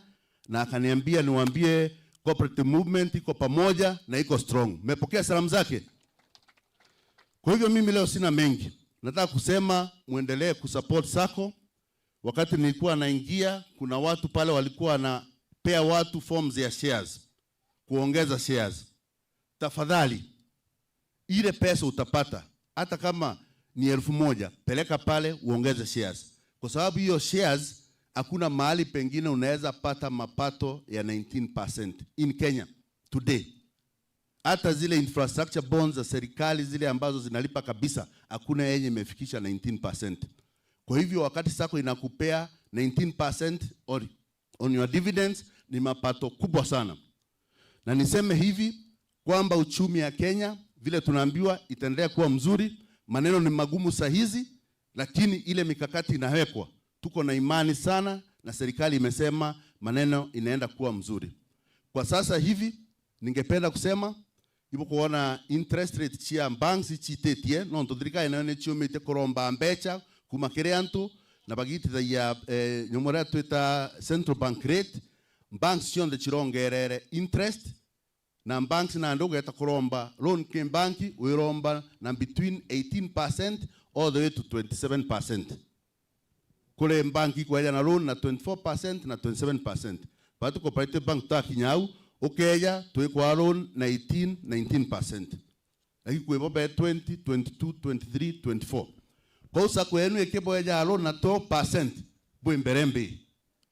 na akaniambia niwaambie cooperative movement iko pamoja na iko strong. Mmepokea salamu zake? Kwa hivyo mimi leo sina mengi. Nataka kusema muendelee kusupport Sacco. Wakati nilikuwa naingia, kuna watu pale walikuwa na pea watu forms ya shares, kuongeza shares. Tafadhali, ile pesa utapata, hata kama ni 1000, peleka pale uongeze shares. Kwa sababu hiyo shares hakuna mahali pengine unaweza pata mapato ya 19% in Kenya today. Hata zile infrastructure bonds za serikali zile ambazo zinalipa kabisa, hakuna yenye imefikisha 19%. Kwa hivyo wakati Sacco inakupea 19% on your dividends, ni mapato kubwa sana. Na niseme hivi kwamba uchumi ya Kenya vile tunaambiwa itaendelea kuwa mzuri. Maneno ni magumu sahizi, lakini ile mikakati inawekwa. Tuko na imani sana, na serikali imesema maneno inaenda kuwa mzuri. Kwa sasa hivi ningependa kusema ibo kuona interest rate chia banks chitetie no ntodirika ene chiomete koromba mbecha kumakere antu na bagiti ya nyomora twita central bank rate. Banks chionde chirongerere interest, na banks na ndogo eta koromba loan ke banki uiromba na between 18% all the way to 27%. Kule banki kwa na loan na 24% na 27%. But cooperative bank ta kinyau okeya tuwe kwa loan na 19%. Lakini kwa bobe 20, 22, 23, 24. Kwa Sacco yenu ekebo ya loan na 2% bwemberembe.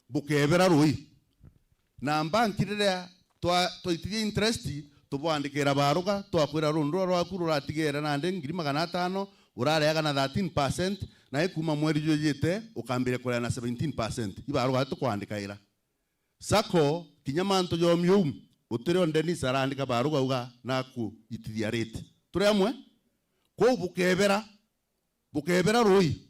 Bukebera roi. Na banki rere to itie interest to bwandikira baruka to akwira rundo rwa kuru ratigera nande 500 urareaga na 13% na ikuma mweri jojete ukambire kurea na 17%. Ibaruga tukwandika ira. Sacco kinyamanto jomyum utire ondeni sarandika baruga uga naku itithia rate. Turi amwe ko bukebera roi.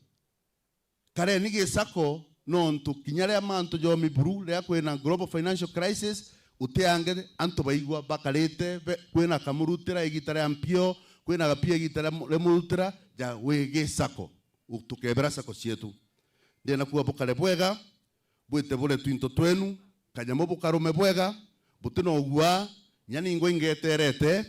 Kare nige Sacco nontu kinyare manto jomi buru rea kwena global financial crisis uteange anto baigwa bakarete kwena kamurutira igitare ampio kwena gapia igitare remurutira ja wege Sacco utukebera Sacco cietu ndena kuwa bukare bwega bwite bure twinto twenu kanyamo bukarume bwega butino gwa nyani ngo ingeterete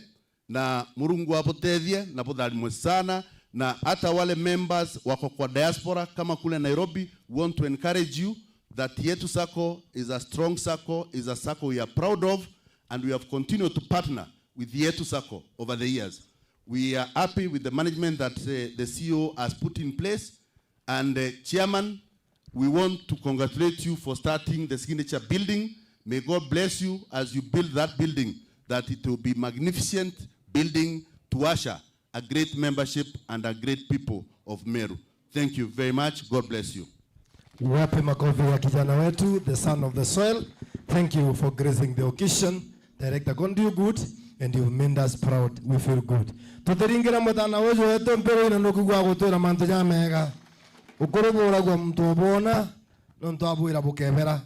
na Murungu abutethie na budhalimwe sana. Na hata wale members wako kwa diaspora kama kule Nairobi, we want to encourage you that Yetu Sacco is a strong Sacco, is a Sacco we are proud of, and we have continued to partner with Yetu Sacco over the years. We are happy with the management that the CEO has put in place, and Chairman, we want to congratulate you for starting the signature building. May God bless you as you build that building, that it will be magnificent building to usher a great membership and a great people of Meru. Thank you very much. God bless you. Wape makofi ya kijana wetu, the son of the soil. Thank you for gracing the occasion. Director, God do you good and you've made us proud. We feel good. Tuteringira mutana wetu wetu mpero ina nukugwa gutwira mantu ja mega. Ukurubura gwa mtu obona nontu abuira bukebera.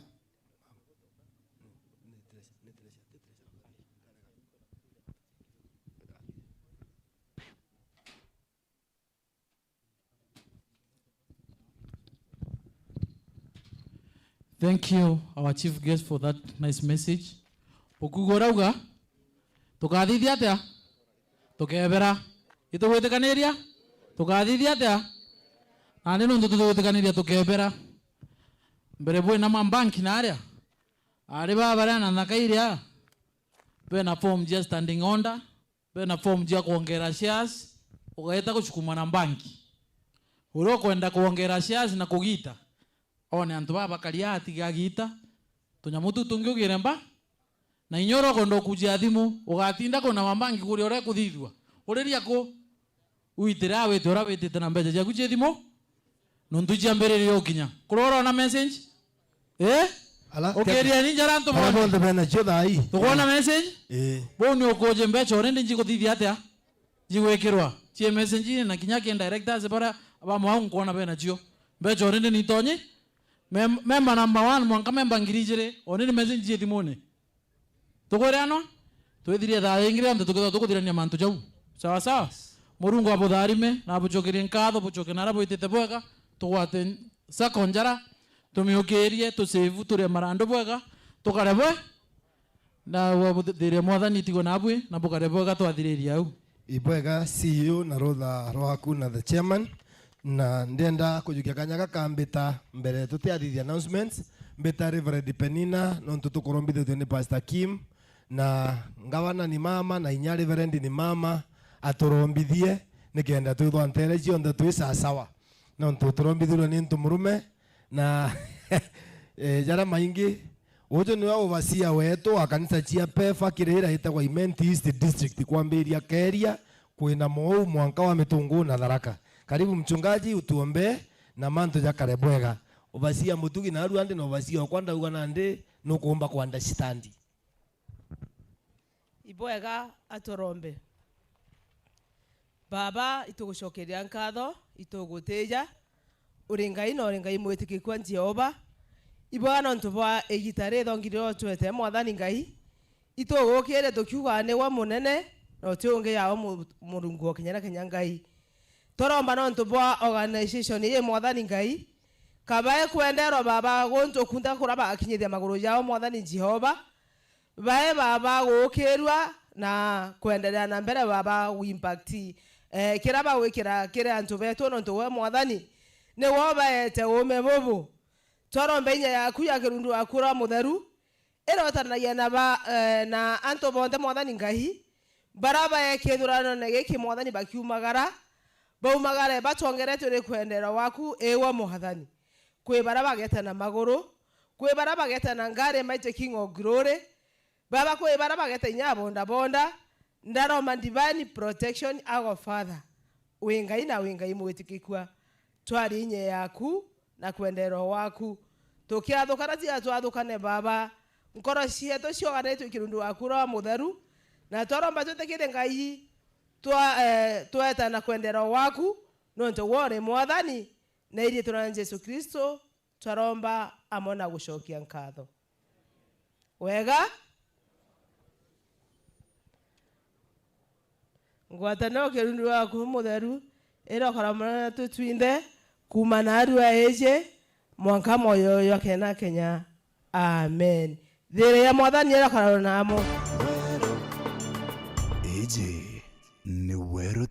Thank you, our chief guest, for that nice message. Ukugorauga, tukadidi atia, tukebera, ito wetekaneria, tukadidi atia, ane no ndutu wetekaneria tukebera. Mbere boy na mambanki na area, are ba bara na nakairia, be na form just standing order, be na form jia kuongera shares, ukaeta kuchukuma na banki. Uro kwenda kuongera shares na kugita. One antu baba kaliati gagita tunyamutu tungiugire mba na inyoro kondo kujia thimu ugatinda kona mambangi kuri ore kuthithwa uriria ko uitira we tora we tete na mbeja ja kujia thimu nundu jiambere yo kinya kurora na message okeria ni jara antu bonde bena chodai tukona message boni okoje mbecha ore ndi kuthithia atia jigwekirwa chie message na kinya ki directors bara aba mwa kuona bena jio mbecha ore ndi tonye member number 1 mwanka member ngirijire onini message je timone tukore ano twithirie tha ingire antu tukuthirania mantu jau sawa sawa Murungu abutharime na abuchokerie nkatho buchoke na rabo itete bwega tugwate Sacco njara tumiukirie tusevu turi marando bwega tukare bwe na wabuthirie mwathani tigo nabwe na bukare bwega twathiriria au ibwega CEO na rotha roaku na the chairman. Na ndenda kujukia kanyaga kambita mbere tutiathithia announcements mbeta Reverend Penina nontu tukorombithitwe ni Pastor Kim na ngavana ni mama na inya Reverend ni mama atorombithie nikenda twithwa ntere cionthe twi sawa nontu turombithirwe ni ntumurume na jara maingi ujo ni wa overseer wetu wa kanisa cia Pefa kirira hitagwa Imenti East District kwambiria Keria kwina Mou mwanka wa Mitungu na Tharaka. Karibu mchungaji utuombe na manto ja karebwega. Ovasia mutugi na aru ande na ovasia okwanda uga nande no kuomba kwa understand. Ibwega atorombe. Baba itugushokeria nkatho ituguteja uringai no uringai mwitiki kwa Jehova. Ibwega no ntubwa egitare thongire twete mwathani ngai. Itugukire tukiuga ni wa munene no tiunge yao Murungu okinyana kenya ngai. Toromba no ntubwa organization ye mwathani ngai kabae kwendero baba gonto kunda kuraba akinyithia maguru yao mwathani Jehova bae baba gukirwa na kwendelea na mbere baba impact kiraba wikira kire antu betu no ntwe mwathani ni wobaete ume bubu torombe nya yaku ya kirundu akura mutheru irotanagia na ba na antu bonde mwathani ngai baraba ekithurano na giki mwathani bakiumagara baumagare batongeretwe ri kwendera waku ewa muhathani kwe baraba geta na maguru kwe baraba geta na ngare mighty king of glory baba kwe baraba geta nya bonda bonda ndaro divine protection our father wingai na wingai mwitikikwa twari inye yaku na kwendero waku tukiathukana tia twathukane baba nkoro cietu cioganitwo ikirundu waku ro mutheru na twaromba tutikire ngai tweta na kwendero waku nonto wore mwathani na irie tuna Yesu Kristo twaromba amona gucokia nkatho wega ngwatano kirundu waku mutheru irokora mwana tutwinde kuma na arua eje mwanka moyo yoke na Kenya amen thire ya mwathani irokora namo eje